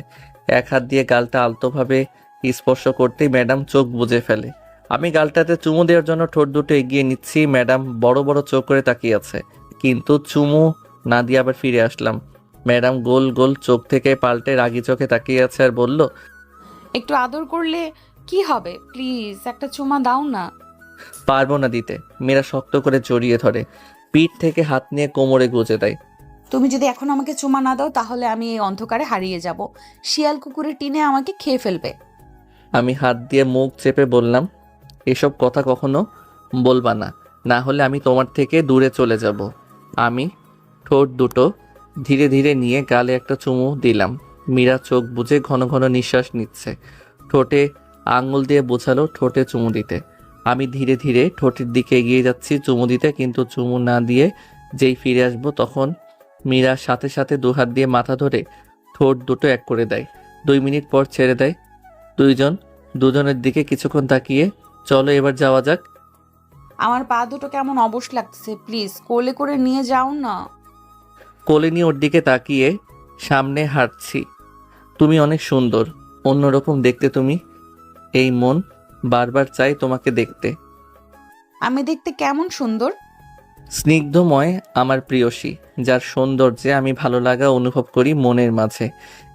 এক হাত দিয়ে গালটা আলতোভাবে স্পর্শ করতেই ম্যাডাম চোখ বুজে ফেলে। আমি গালটাতে চুমু দেওয়ার জন্য ঠোঁট দুটো এগিয়ে নিচ্ছি। ম্যাডাম বড় বড় চোখ করে তাকিয়ে আছে, কিন্তু চুমু না দিয়ে আবার ফিরে আসলাম। ম্যাডাম গোল গোল চোখ থেকে পাল্টে রাগি চোখে তাকিয়ে আছে আর বলল, একটু আদর করলে কি হবে? প্লিজ একটা চুমা দাও না। পারবো না দিতে। মেয়েরা শক্ত করে জড়িয়ে ধরে, পিঠ থেকে হাত নিয়ে কোমরে গুজে দেয়। তুমি যদি এখন আমাকে চুমা না দাও তাহলে আমি এই অন্ধকারে হারিয়ে যাব। শিয়াল কুকুরের টিনে আমাকে খেয়ে ফেলবে। আমি হাত দিয়ে মুখ চেপে বললাম, এসব কথা কখনো বলবা না, না হলে আমি তোমার থেকে দূরে চলে যাব। আমি ঠোঁট দুটো ধীরে ধীরে নিয়ে গালে একটা চুমু দিলাম। মীরা চোখ বুজে ঘন ঘন নিঃশ্বাস নিচ্ছে। ঠোঁটে আঙুল দিয়ে বোঝালো ঠোঁটে চুমু দিতে। আমি ধীরে ধীরে ঠোঁটের দিকে এগিয়ে যাচ্ছি চুমু দিতে, কিন্তু চুমু না দিয়ে যেই ফিরে আসবো তখন মীরা সাথে সাথে দুহাত দিয়ে মাথা ধরে ঠোঁট দুটো এক করে দেয়। 2 মিনিট পর ছেড়ে দেয়। দুজনের দিকে কিছুক্ষণ তাকিয়ে চলো এবার যাওয়া যাক। আমার পা দুটো কেমন অবশ লাগছে, প্লিজ কোলে করে নিয়ে যাও না। কোলে নিয়ে ওর দিকে তাকিয়ে সামনে হাঁটছি। তুমি অনেক সুন্দর, অন্যরকম দেখতে তুমি। এই মন বারবার চাই তোমাকে দেখতে। আমি দেখতে কেমন সুন্দর? স্নিগ্ধময় আমার প্রিয়সী, যার সৌন্দর্যে আমি ভালো লাগা অনুভব করি মনের মাঝে।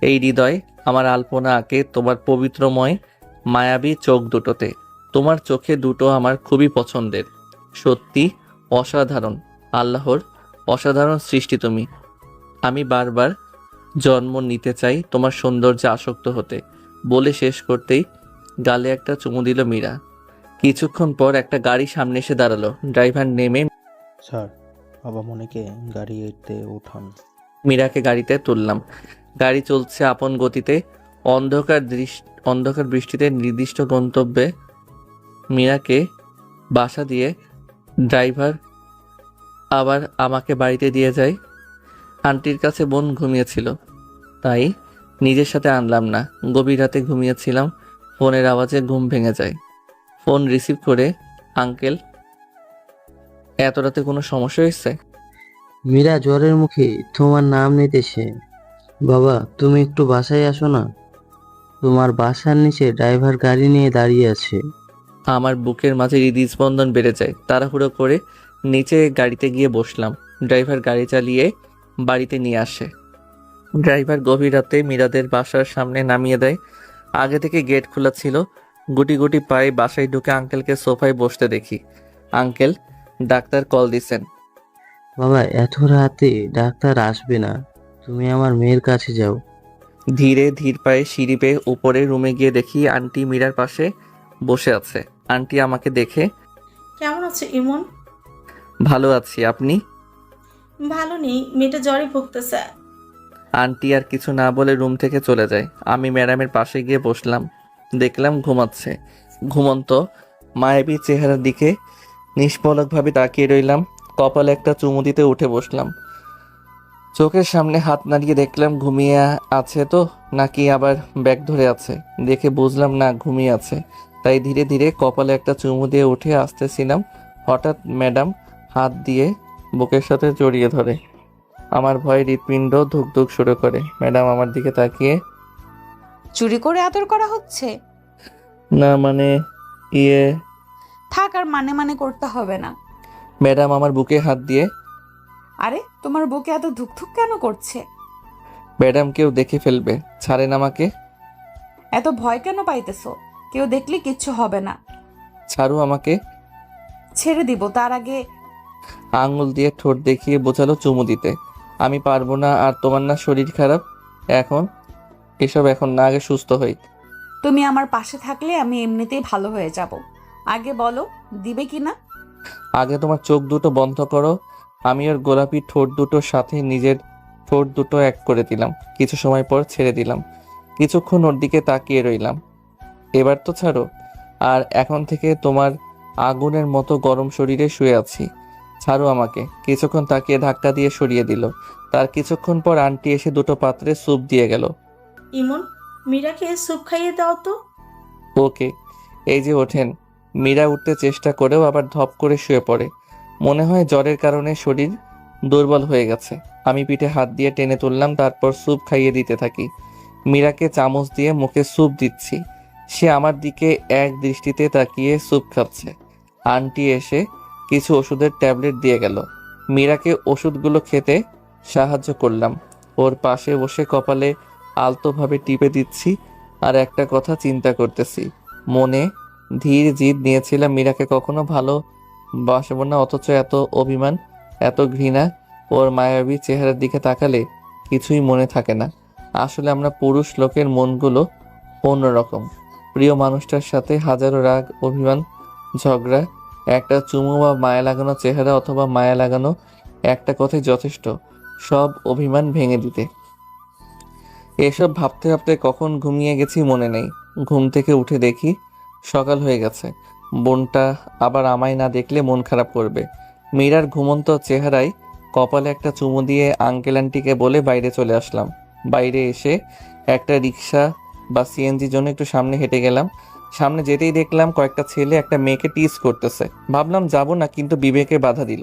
এই হৃদয় আমার আলপনা আঁকে তোমার পবিত্রময় মায়াবী চোখ দুটোতে। তোমার চোখে দুটো আমার খুবই পছন্দের। সত্যি অসাধারণ, আল্লাহর অসাধারণ সৃষ্টি তুমি। আমি বারবার জন্ম নিতে চাই তোমার সৌন্দর্যে আসক্ত হতে। বলে শেষ করতেই গালে একটা চুমু দিল মীরা। কিছুক্ষণ পর একটা গাড়ি সামনে এসে দাঁড়ালো। ড্রাইভার নেমে স্যার, বাবা মনিকে গাড়িতে উঠান। মীরাকে গাড়িতে তুললাম। গাড়ি চলছে আপন গতিতে। অন্ধকার বৃষ্টিতে নির্দিষ্ট গন্তব্যে মীরাকে বাসা দিয়ে ড্রাইভার আবার আমাকে বাড়িতে দিয়ে যায়। আন্টির কাছে বোন ঘুমিয়েছিল, তাই নিজের সাথে আনলাম না। গভীর রাতে ঘুমিয়েছিলাম, ফোনের আওয়াজে ঘুম ভেঙে যায়। ফোন রিসিভ করে, আঙ্কেল, এত রাতে কোনো সমস্যা হয়েছে? মীরা জ্বরের মুখে তোমার নাম নিতেছে। বাবা, তুমি একটু বাসায় আসো না। তোমার বাসার নিচে ড্রাইভার গাড়ি নিয়ে দাঁড়িয়ে আছে। আমার বুকের মাঝে হৃদস্পন্দন বেড়ে যায়। তাড়াহুড়ো করে নিচে গাড়িতে গিয়ে বসলাম। ড্রাইভার গাড়ি চালিয়ে বাড়িতে নিয়ে আসে। ড্রাইভার গভীর রাতে মীরাদের বাসার সামনে নামিয়ে দেয়। আগে থেকে গেট খোলা ছিল। গুটি গুটি পায়ে বাসায় ঢুকে আঙ্কেলকে সোফায় বসতে দেখি। আঙ্কেল ডাক্তার কল দিছেন। বাবা, এত রাতে ডাক্তার আসবে না, তুমি আমার মেয়ের কাছে যাও। ধীর পায়ে সিঁড়ি বেয়ে উপরে রুমে গিয়ে দেখি আন্টি মীরার পাশে বসে আছে। আন্টি আমাকে দেখে, কেমন আছো ইমন? ভালো আছি, আপনি? ভালো নেই, মেয়েটা জ্বরে ভুগতেছে। আন্টি আর কিছু না বলে রুম থেকে চলে যায়। আমি ম্যাডামের পাশে গিয়ে বসলাম। দেখলাম ঘুমাচ্ছে। ঘুমন্ত মায়াবী চেহারার দিকে নিষ্পলকভাবে তাকিয়ে রইলাম। কপালে একটা চুমু দিতে উঠে বসলাম। চোখের সামনে হাত নাড়িয়ে দেখলাম ঘুমিয়ে আছে তো নাকি আবার ব্যাগ ধরে আছে। দেখে বুঝলাম না, ঘুমিয়ে আছে। তাই ধীরে ধীরে কপালে একটা চুমু দিয়ে উঠে আসতেছিলাম, হঠাৎ ম্যাডাম হাত দিয়ে বুকের সাথে জড়িয়ে ধরে। আমার ভয়ে হৃৎপিণ্ড ধুক ধুক শুরু করে। ম্যাডাম আমার দিকে তাকিয়ে, চুরি করে আদর করা হচ্ছে? না মানে থাক, আর মানে করতে হবে না। ম্যাডাম আমার বুকে হাত দিয়ে, আরে তোমার বুকে এত ধুকধুক কেন করছে? ম্যাডাম কেউ দেখে ফেলবে, ছাড়েন আমাকে। এত ভয় কেন পাইতেছো? কেউ দেখলে কিচ্ছু হবে না। ছাড়ু আমাকে। ছেড়ে দিব, তার আগে আঙুল দিয়ে ঠোঁট দেখিয়ে বোঝালো চুমু দিতে। আমি পারবো না। আর তোমার না শরীর খারাপ? এসব এখন না, আগে সুস্থ হই। তুমি আমার পাশে থাকলে আমি এমনিতেই ভালো হয়ে যাব। আগে বলো, দিবে কি না? আগে তোমার চোখ দুটো বন্ধ করো। আমি ওর গোলাপি ঠোঁট দুটোর সাথে নিজের ঠোঁট দুটো এক করে দিলাম। কিছু সময় পর ছেড়ে দিলাম। কিছুক্ষণ ওর দিকে তাকিয়ে রইলাম। এবার তো ছাড়ো। আর এখন থেকে তোমার আগুনের মতো গরম শরীরে শুয়ে আছি, ছাড়ো আমাকে। কিছুক্ষণ তাকিয়ে ধাক্কা দিয়ে সরিয়ে দিল। তার কিছুক্ষণ পর আন্টি এসে দুটো পাত্রে স্যুপ দিয়ে গেল। ইমন, মীরাকে স্যুপ খাইয়ে দাও তো। ওকে। এই যে ওঠেন। মীরা উঠতে চেষ্টা করেও আবার ধপ করে শুয়ে পড়ে। মনে হয় জ্বরের কারণে শরীর দুর্বল হয়ে গেছে। আমি পিঠে হাত দিয়ে টেনে তুললাম, তারপর স্যুপ খাইয়ে দিতে থাকি। মীরাকে চামচ দিয়ে মুখে স্যুপ দিচ্ছি। সে আমার দিকে এক দৃষ্টিতে তাকিয়ে স্যুপ খাচ্ছে। আন্টি এসে কিছু ওষুধের ট্যাবলেট দিয়ে গেল। মীরাকে ওষুধগুলো খেতে সাহায্য করলাম। ওর পাশে বসে কপালে আলতোভাবে টিপে দিচ্ছি আর একটা কথা চিন্তা করতেছি। মনে ধীর জিদ নিয়েছিলাম মীরাকে কখনো ভালোবাসবো না, অথচ এত অভিমান, এত ঘৃণা। ওর মায়াবী চেহারার দিকে তাকালে কিছুই মনে থাকে না। আসলে আমরা পুরুষ লোকের মনগুলো অন্যরকম। প্রিয় মানুষটার সাথে হাজারো রাগ, অভিমান, ঝগড়া, একটা চুমু বা মায়া লাগানো চেহারা অথবা মায়া লাগানো একটা কথাই যথেষ্ট। সব অভিমান ভেঙে দিতে। এসব ভাবতে ভাবতে কখন ঘুমিয়ে গেছি মনে নেই। ঘুম থেকে উঠে দেখি সকাল হয়ে গেছে। বোনটা আবার আমায় না দেখলে মন খারাপ করবে। মীরার ঘুমন্ত চেহারায় কপালে একটা চুমু দিয়ে আঙ্কেল আন্টিকে বলে বাইরে চলে আসলাম। বাইরে এসে একটা রিক্সা বা সিএনজির জন্য একটু সামনে হেঁটে গেলাম। সামনে যেতেই দেখলাম কয়েকটা ছেলে একটা মেয়েকে টিজ করতেছে। ভাবলাম যাব না, কিন্তু বিবেকে বাধা দিল।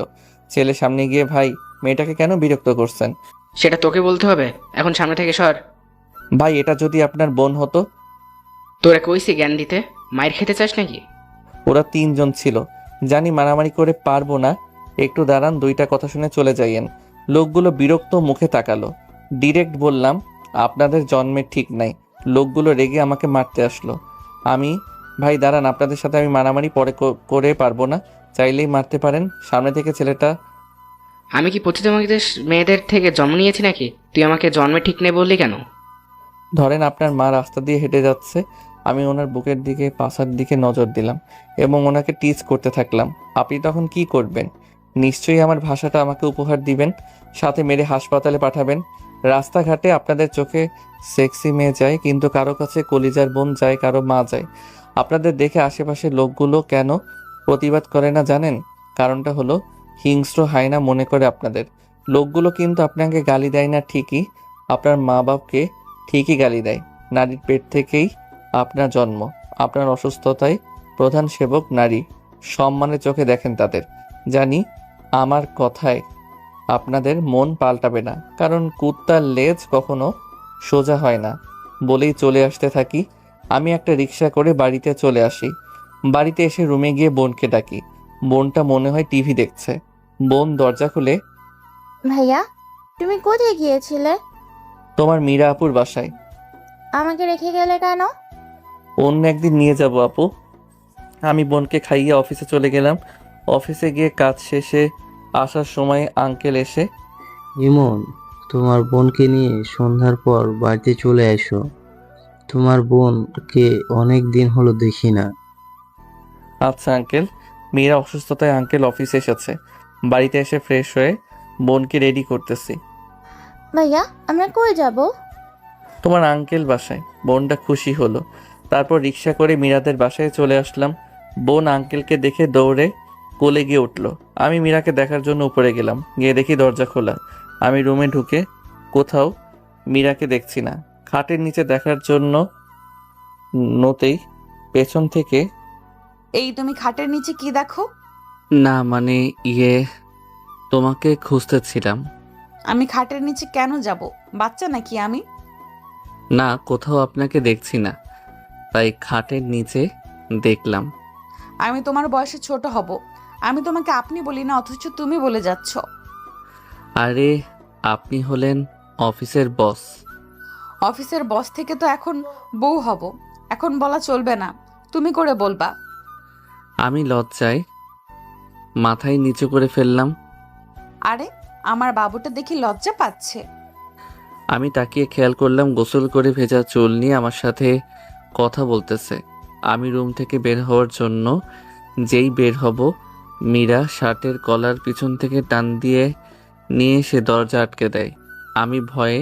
ছেলে সামনে গিয়ে, ভাই মেয়েটাকে কেন বিরক্ত করছেন? সেটা তোকে বলতে হবে, এখন সামনে থেকে সর। ভাই এটা যদি আপনার বোন হতো। তোরা কইছি জ্ঞান দিতে, মায়ের খেতে চাস নাকি? ওরা 3 জন ছিল। জানি মারামারি করে পারবো না, একটু দাঁড়ান, 2টা কথা শুনে চলে যাইয়েন। লোকগুলো বিরক্ত মুখে তাকালো। ডিরেক্ট বললাম, আপনাদের জন্মের ঠিক নাই। লোকগুলো রেগে আমাকে মারতে আসলো। আমি, ভাই দাঁড়ান, আপনাদের সাথে আমি মারামারি পরে করে পারবো না, চাইলেই মারতে পারেন। সামনে থেকে ছেলেটা, আমি কি পতিত মেয়েদের থেকে জন্ম নিয়েছি নাকি? তুই আমাকে জন্মে ঠিক নেই বললি কেন? ধরেন আপনার মা রাস্তা দিয়ে হেঁটে যাচ্ছে, আমি ওনার বুকের দিকে, পাছার দিকে নজর দিলাম এবং ওনাকে টিচ করতে থাকলাম। আপনি তখন কি করবেন? নিশ্চয়ই আমার ভাষাটা আমাকে উপহার দিবেন, সাথে মেরে হাসপাতালে পাঠাবেন। রাস্তাঘাটে আপনাদের চোখে সেক্সি মেয়ে যায়, কিন্তু কারো কাছে কলিজার বোন যায়, কারো মা যায়। আপনাদের দেখে আশেপাশের লোকগুলো কেন প্রতিবাদ করে না জানেন? কারণটা হলো হিংস্র হায়না মনে করে আপনাদের। লোকগুলো কিন্তু আপনাকে গালি দেয় না ঠিকই, আপনার মা বাপকে ঠিকই গালি দেয়। নারীর পেট থেকেই আপনার জন্ম। আপনার অসুস্থতায় প্রধান সেবক নারী। সম্মানের চোখে দেখেন তাদের। জানি আমার কথায় আপনাদের মন পাল্টাবে না, কারণ কুত্তার লেজ কখনো সোজা হয় না। বলেই চলে আসতে থাকি। আমি একটা রিক্সা করে বাড়িতে চলে আসি। বাড়িতে এসে রুমে গিয়ে বোনকে ডাকি। বোনটা মনে হয় টিভি দেখছে। বোন দরজা খুলে, ভাইয়া, তুমি কোথায় গিয়েছিলে? তোমার মীরা আপুর বাসায়। আমাকে রেখে গেলে কেন? অন্য একদিন নিয়ে যাব আপু। আমি বোনকে খাইয়ে অফিসে চলে গেলাম। অফিসে গিয়ে কাজ শেষে আসার সময় আঙ্কেল এসে, ইমন, তোমার বোনকে নিয়ে সন্ধ্যার পর বাড়িতে চলে এসো। তোমার বোনকে অনেক দিন হলো দেখি না। আচ্ছা আঙ্কেল। মীরা অসুস্থতায় আঙ্কেল অফিসে এসেছে। বাড়িতে এসে ফ্রেশ হয়ে বোনকে রেডি করতেছি। ভাইয়া, আমরা কই যাব? তোমার আঙ্কেল বাসায়। বোনটা খুশি হলো। তারপর রিক্সা করে মীরাদের বাসায় চলে আসলাম। বোন আঙ্কেলকে দেখে দৌড়ে কোলে গিয়ে উঠলো। আমি মীরাকে দেখার জন্য উপরে গেলাম। গিয়ে দেখি দরজা খোলা। আমি রুমে ঢুকে কোথাও মীরাকে দেখছি না। খাটের নিচে দেখার জন্য নতেই পেছন থেকে, এই তুমি খাটের নিচে কি দেখো? না মানে তোমাকে খুঁজতেছিলাম। আমি খাটের নিচে কেন যাব? বাচ্চা নাকি আমি? না, কোথাও আপনাকে দেখছি না, তাই খাটের নিচে দেখলাম। আমি তোমার বয়সে ছোট হব। আমি তোমাকে আপনি বলি না, অথচ তুমি বলে যাচ্ছ। আরে আপনি হলেন অফিসের বস। অফিসের বস থেকে তো এখন বউ হব। এখন বলা চলবে না, তুমি করে বলবা। আমি লজ্জায় মাথায় নিচু করে ফেললাম। আরে আমার বাবুটা দেখি লজ্জা পাচ্ছে। আমি তাকিয়ে খেয়াল করলাম গোসল করে ভেজা চুল নিয়ে আমার সাথে কথা বলতেছে। আমি রুম থেকে বের হওয়ার জন্য যেই বের হব, মীরা শার্টের কলার পিছন থেকে টান দিয়ে নিয়ে এসে দরজা আটকে দেয়। আমি ভয়ে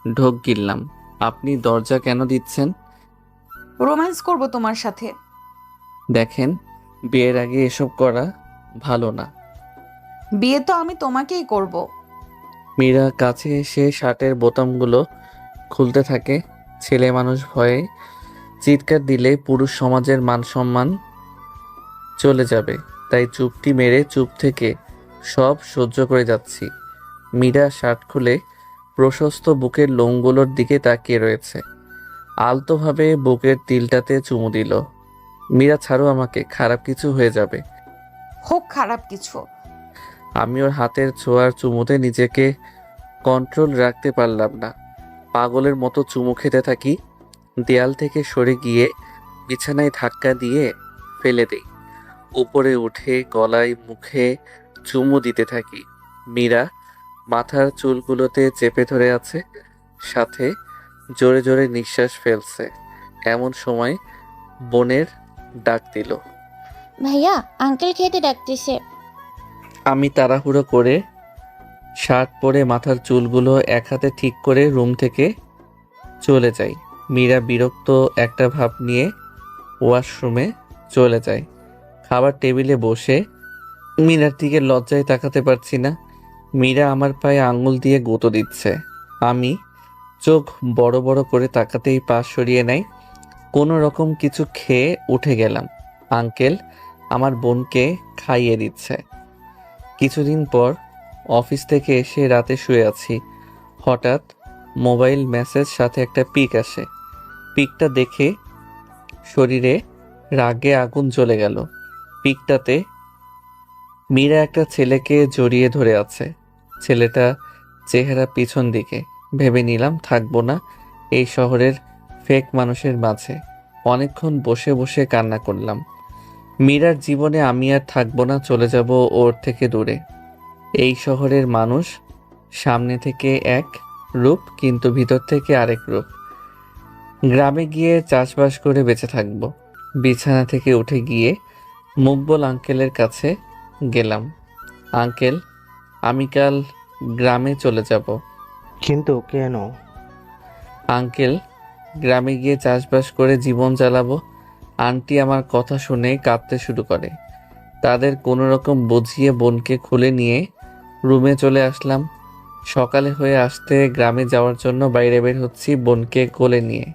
ঢোক গিললাম। আপনি দরজা কেন দিচ্ছেন? রোম্যান্স করব তোমার সাথে। দেখেন, বিয়ের আগে এসব করা ভালো না। বিয়ে তো আমি তোমাকেই করব। মীরা কাছে এসে শার্টের বোতামগুলো খুলতে থাকে। ছেলে মানুষ ভয়ে চিৎকার দিলে পুরুষ সমাজের মান সম্মান চলে যাবে, তাই চুপটি মেরে চুপ থেকে সব সহ্য করে যাচ্ছি। মীরা শার্ট খুলে প্রশস্ত বুকের লোমগুলোর দিকে তাকিয়ে রয়েছে। আলতোভাবে বুকের তিলটাতে চুমু দিল। মীরা ছাড়ো আমাকে, খারাপ কিছু হয়ে যাবে। হোক খারাপ কিছু। আমি ওর হাতের ছোঁয়ার চুমুতে নিজেকে কন্ট্রোল রাখতে পারলাম না। পাগলের মতো চুমু খেতে থাকি। দেয়াল থেকে সরে গিয়ে বিছানায় ধাক্কা দিয়ে ফেলে দেই। উপরে উঠে গলায় মুখে চুমু দিতে থাকি। মীরা মাথার চুলগুলোতে চেপে ধরে আছে, সাথে জোরে জোরে নিঃশ্বাস ফেলছে। এমন সময় বোনের ডাক দিল। ভাইয়া, আঙ্কেল খেতে ডাকতেছে। আমি তাড়াহুড়ো করে শার্ট পরে মাথার চুলগুলো এক হাতে ঠিক করে রুম থেকে চলে যাই। মীরা বিরক্ত একটা ভাব নিয়ে ওয়াশরুমে চলে যায়। খাবার টেবিলে বসে মীরার দিকে লজ্জায় তাকাতে পারছি না। মীরা আমার পায়ে আঙুল দিয়ে গুঁতো দিচ্ছে। আমি চোখ বড় বড় করে তাকাতেই পা সরিয়ে নেয়। কোনো রকম কিছু খেয়ে উঠে গেলাম। আঙ্কেল আমার বোনকে খাইয়ে দিচ্ছে। কিছুদিন পর অফিস থেকে এসে রাতে শুয়ে আছি। হঠাৎ মোবাইল মেসেজ সাথে একটা পিক আসে। পিকটা দেখে শরীরে রাগে আগুন জ্বলে গেল। পিকটাতে মীরা একটা ছেলেকে জড়িয়ে ধরে আছে। ছেলেটা চেহারা পিছন দিকে। ভেবে নিলাম থাকবো না এই শহরের ফেক মানুষের মাঝে। অনেকক্ষণ বসে বসে কান্না করলাম। মীরার জীবনে আমি আর থাকবো না, চলে যাব ওর থেকে দূরে। এই শহরের মানুষ সামনে থেকে এক রূপ, কিন্তু ভিতর থেকে আরেক রূপ। গ্রামে গিয়ে চাষবাস করে বেঁচে থাকবো। বিছানা থেকে উঠে গিয়ে মুকবল আঙ্কেলের কাছে গেলাম। আঙ্কেল, আমি কাল গ্রামে চলে যাব। কিন্তু কেন? আঙ্কেল, গ্রামে গিয়ে চাষবাস করে জীবন চালাবো। আন্টি আমার কথা শুনে কাঁদতে শুরু করে। তাদের কোনো রকম বুঝিয়ে বোনকে খুলে নিয়ে রুমে চলে আসলাম। সকালে হয়ে আসতে গ্রামে যাওয়ার জন্য বাইরে বের হচ্ছি বোনকে কোলে নিয়ে।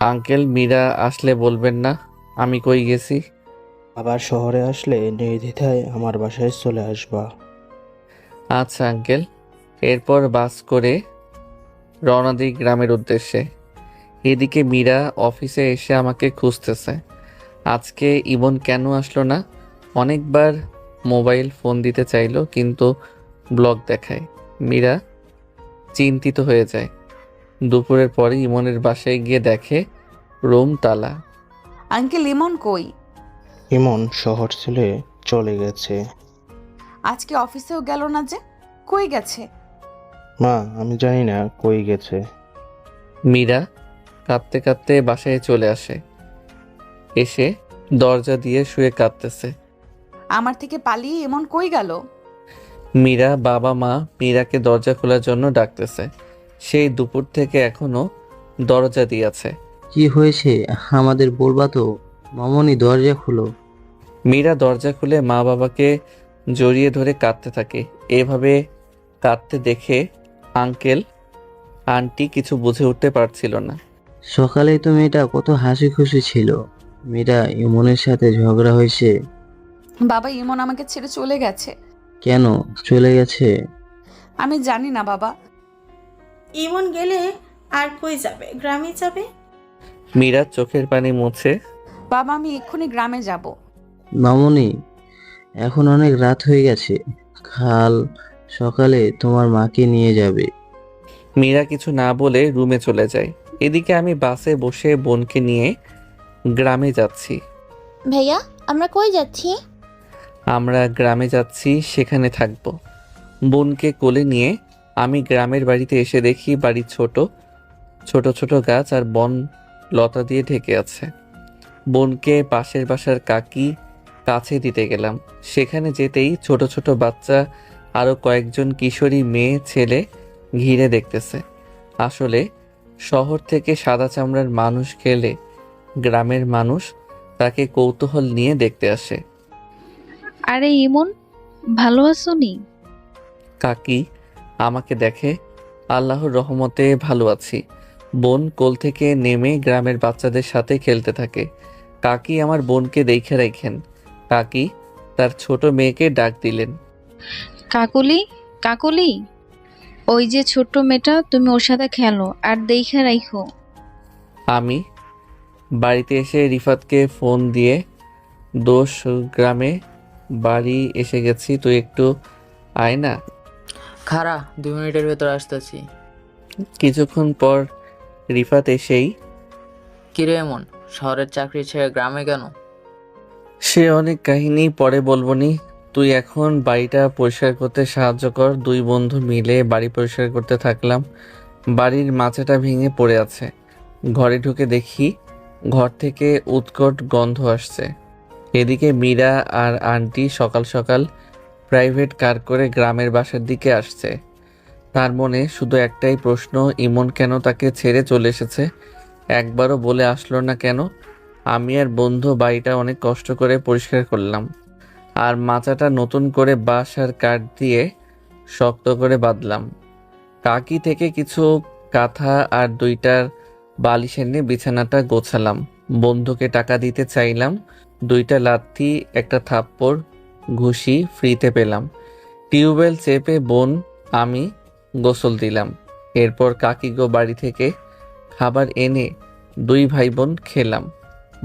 আঙ্কেল, মীরা আসলে বলবেন না আমি কই গেছি? আবার শহরে আসলে নির্দ্বিধায় আমার বাসায় চলে আসবা। আচ্ছা আঙ্কেল। এরপর বাস করে রওনা দিই গ্রামের উদ্দেশ্যে। এদিকে মীরা অফিসে এসে আমাকে খুঁজতেছে। আজকে ইমন কেন আসলো না? অনেকবার মোবাইল ফোন দিতে চাইলো, কিন্তু ব্লক দেখায়। মীরা চিন্তিত হয়ে যায়। দুপুরের পরে ইমনের বাসায় গিয়ে দেখে রুম তালা। আঙ্কেল, ইমন কই? ইমন শহর ছেড়ে চলে গেছে। আজকে অফিসেও গেল না যে, কই গেছে? মা, আমি জানি না কই গেছে। মীরা কাঁদতে কাঁদতে বাসায় চলে আসে। এসে দরজা দিয়ে শুয়ে কাঁদতেছে। আমার থেকে পালিয়ে ইমন কই গেল? মীরা বাবা মা মীরাকে দরজা খোলার জন্য ডাকতেছে। সেই দুপুর থেকে এখনো দরজা দিয়েছে। কি হয়েছে আমাদের বলবা তো? মামনি দরজা খুলো। মীরা দরজা খুলে মা বাবাকে জড়িয়ে ধরে কাঁদতে থাকে। এভাবে কাঁদতে দেখে আঙ্কেল আন্টি কিছু বুঝে উঠতে পারছিল না। সকালে তো মেয়েটা কত হাসি খুশি ছিল। মেয়েটা ইমনের সাথে ঝগড়া হয়েছে। বাবা, ইমন আমাকে ছেড়ে চলে গেছে। কেন চলে গেছে? আমি জানি না বাবা। ইমন গেলে আর কই যাবে? গ্রামে যাবে। মীরা চোখের পানি মুছে। বাবা, আমি এক্ষুনি গ্রামে যাব। মামনি, এখন অনেক রাত হয়ে গেছে। কাল সকালে তোমার মাকে নিয়ে যাবে। মীরা কিছু না বলে রুমে চলে যায়। এদিকে আমি বাসে বসে বোনকে নিয়ে গ্রামে যাচ্ছি। ভাইয়া, আমরা কই যাচ্ছি? আমরা গ্রামে যাচ্ছি, সেখানে থাকব। বোনকে কোলে নিয়ে আমি গ্রামের বাড়িতে এসে দেখি বাড়ির ছোট ছোট ছোট গাছ আর বন লতা দিয়ে ঢেকে আছে। বোনকে পাশের বাসার কাকি কাছে দিতে গেলাম। সেখানে যেতেই ছোট ছোট বাচ্চা আরও কয়েকজন কিশোরী মেয়ে ছেলে ঘিরে দেখতেছে। আসলে শহর থেকে সাদা চামড়ার মানুষ গেলে গ্রামের মানুষ তাকে কৌতূহল নিয়ে দেখতে আসে। আরে ইমন, ভালো আছো নি? কাকি আমাকে দেখে। আল্লাহর রহমতে ভালো আছি। বোন কোল থেকে নেমে গ্রামের বাচ্চাদের সাথে খেলতে থাকে। কাকি আমার বোনকে দেখে রাখেন। কাকি তার ছোট মেয়েকে ডাক দিলেন। কাকুলি, কাকুলি, ওই যে ছোট্ট মেয়েটা, তুমি ওর সাথে খেলো আর দেখে রাখো। আমি বাড়িতে এসে রিফাতকে ফোন দিয়ে দোষ গ্রামে বাড়ি এসে গেছি, তুই একটু আয় না। খারা 2 মিনিটের ভেতর আসতেছি। কিছুক্ষণ পর রিফাত এসেই, কিরে এমন, শহরের চাকরি ছেড়ে গ্রামে কেন? সে অনেক কাহিনী পরে বলবনি। তুই এখন বাড়িটা পরিষ্কার করতে সাহায্য কর। 2 বন্ধু মিলে বাড়ি পরিষ্কার করতে থাকলাম। বাড়ির মাচাটা ভেঙে পড়ে আছে। ঘরে ঢুকে দেখি ঘর থেকে উৎকট গন্ধ আসছে। এদিকে মীরা আর আন্টি সকাল সকাল প্রাইভেট কার করে গ্রামের বাসার দিকে আসছে। তার মনে শুধু একটাই প্রশ্ন, ইমন কেন তাকে ছেড়ে চলে এসেছে? একবারও বলে আসলো না কেন? আমি আর বন্ধু বাড়িটা অনেক কষ্ট করে পরিষ্কার করলাম, আর মাচাটা নতুন করে বাঁশ আর কাঠ দিয়ে শক্ত করে বাঁধলাম। কাকি থেকে কিছু কাঁথা আর 2টার বালিশ এনে বিছানাটা গোছালাম। বন্ধুকে টাকা দিতে চাইলাম। 2টা লাথি, একটা থাপ্পড়, ঘুষি ফ্রিতে পেলাম। টিউবওয়েল চেপে বোন আমি গোসল দিলাম। এরপর কাকিগো বাড়ি থেকে খাবার এনে 2 ভাই বোন খেলাম।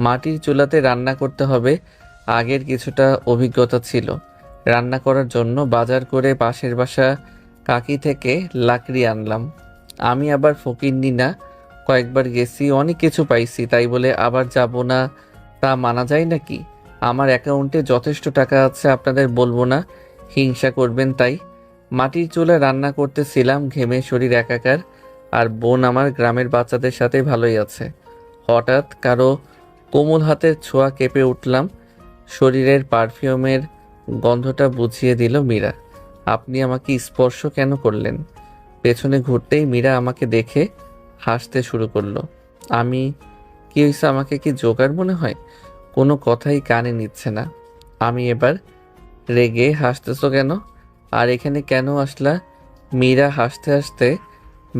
মাটির চুলাতে রান্না করতে হবে, আগের কিছুটা অভিজ্ঞতা ছিল। রান্না করার জন্য বাজার করে পাশের বাসা কাকি থেকে লাকড়ি আনলাম। আমি আবার ফকিন্নি না, কয়েকবার গেছি, অনেক কিছু পাইছি, তাই বলে আবার যাব না তা মানা যায় নাকি? আমার অ্যাকাউন্টে যথেষ্ট টাকা আছে, আপনাদের বলবো না, হিংসা করবেন তাই। মাটির চুলায় রান্না করতেছিলাম, ঘেমে শরীর একাকার। আর বোন আমার গ্রামের বাচ্চাদের সাথে ভালোই আছে। হঠাৎ কারো কোমল হাতের ছোঁয়া কেঁপে উঠলাম। শরীরের পারফিউমের গন্ধটা বুঝিয়ে দিল মীরা। আপনি আমাকে স্পর্শ কেন করলেন? পেছনে ঘুরতেই মীরা আমাকে দেখে হাসতে শুরু করলো। আমি কি হয়েছে, আমাকে কি জোকার মনে হয়? কোনো কথাই কানে নিচ্ছে না। আমি এবার রেগে, হাসতেছো কেন? আর এখানে কেন আসলা? মীরা হাসতে হাসতে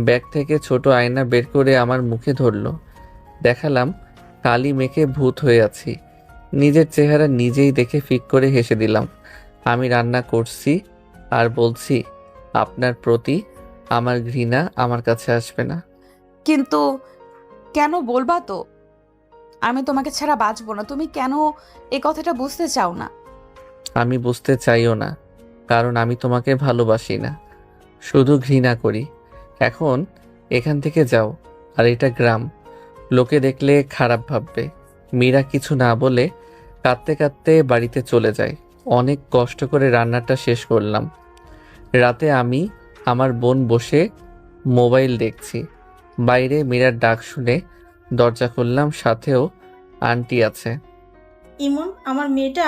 ব্যাগ থেকে ছোট আয়না বের করে আমার মুখে ধরলো। দেখালাম কালি মেখে ভূত হয়ে আছি। নিজের চেহারা নিজেই দেখে ফিক করে হেসে দিলাম। আমি রান্না করছি আর বলছি, আপনার প্রতি আমার ঘৃণা আমার কাছে আসবে না। কিন্তু কেন বলবা তো? আমি তোমাকে ছাড়া বাঁচবো না। তুমি কেন এই কথাটা বুঝতে চাও না? আমি বুঝতে চাইও না, কারণ আমি তোমাকে ভালোবাসি না, শুধু ঘৃণা করি। এখন এখান থেকে যাও। আর এটা গ্রাম, লোকে দেখলে খারাপ ভাববে। মীরা কিছু না বলে কাঁদতে কাঁদতে বাড়িতে চলে যায়। অনেক কষ্ট করে রান্নাটা শেষ করলাম। রাতে আমি আমার বোন বসে মোবাইল দেখছি। বাইরে মীরার ডাক শুনে দরজা খুললাম, সাথেও আন্টি আছে। ইমন, আমার মেয়েটা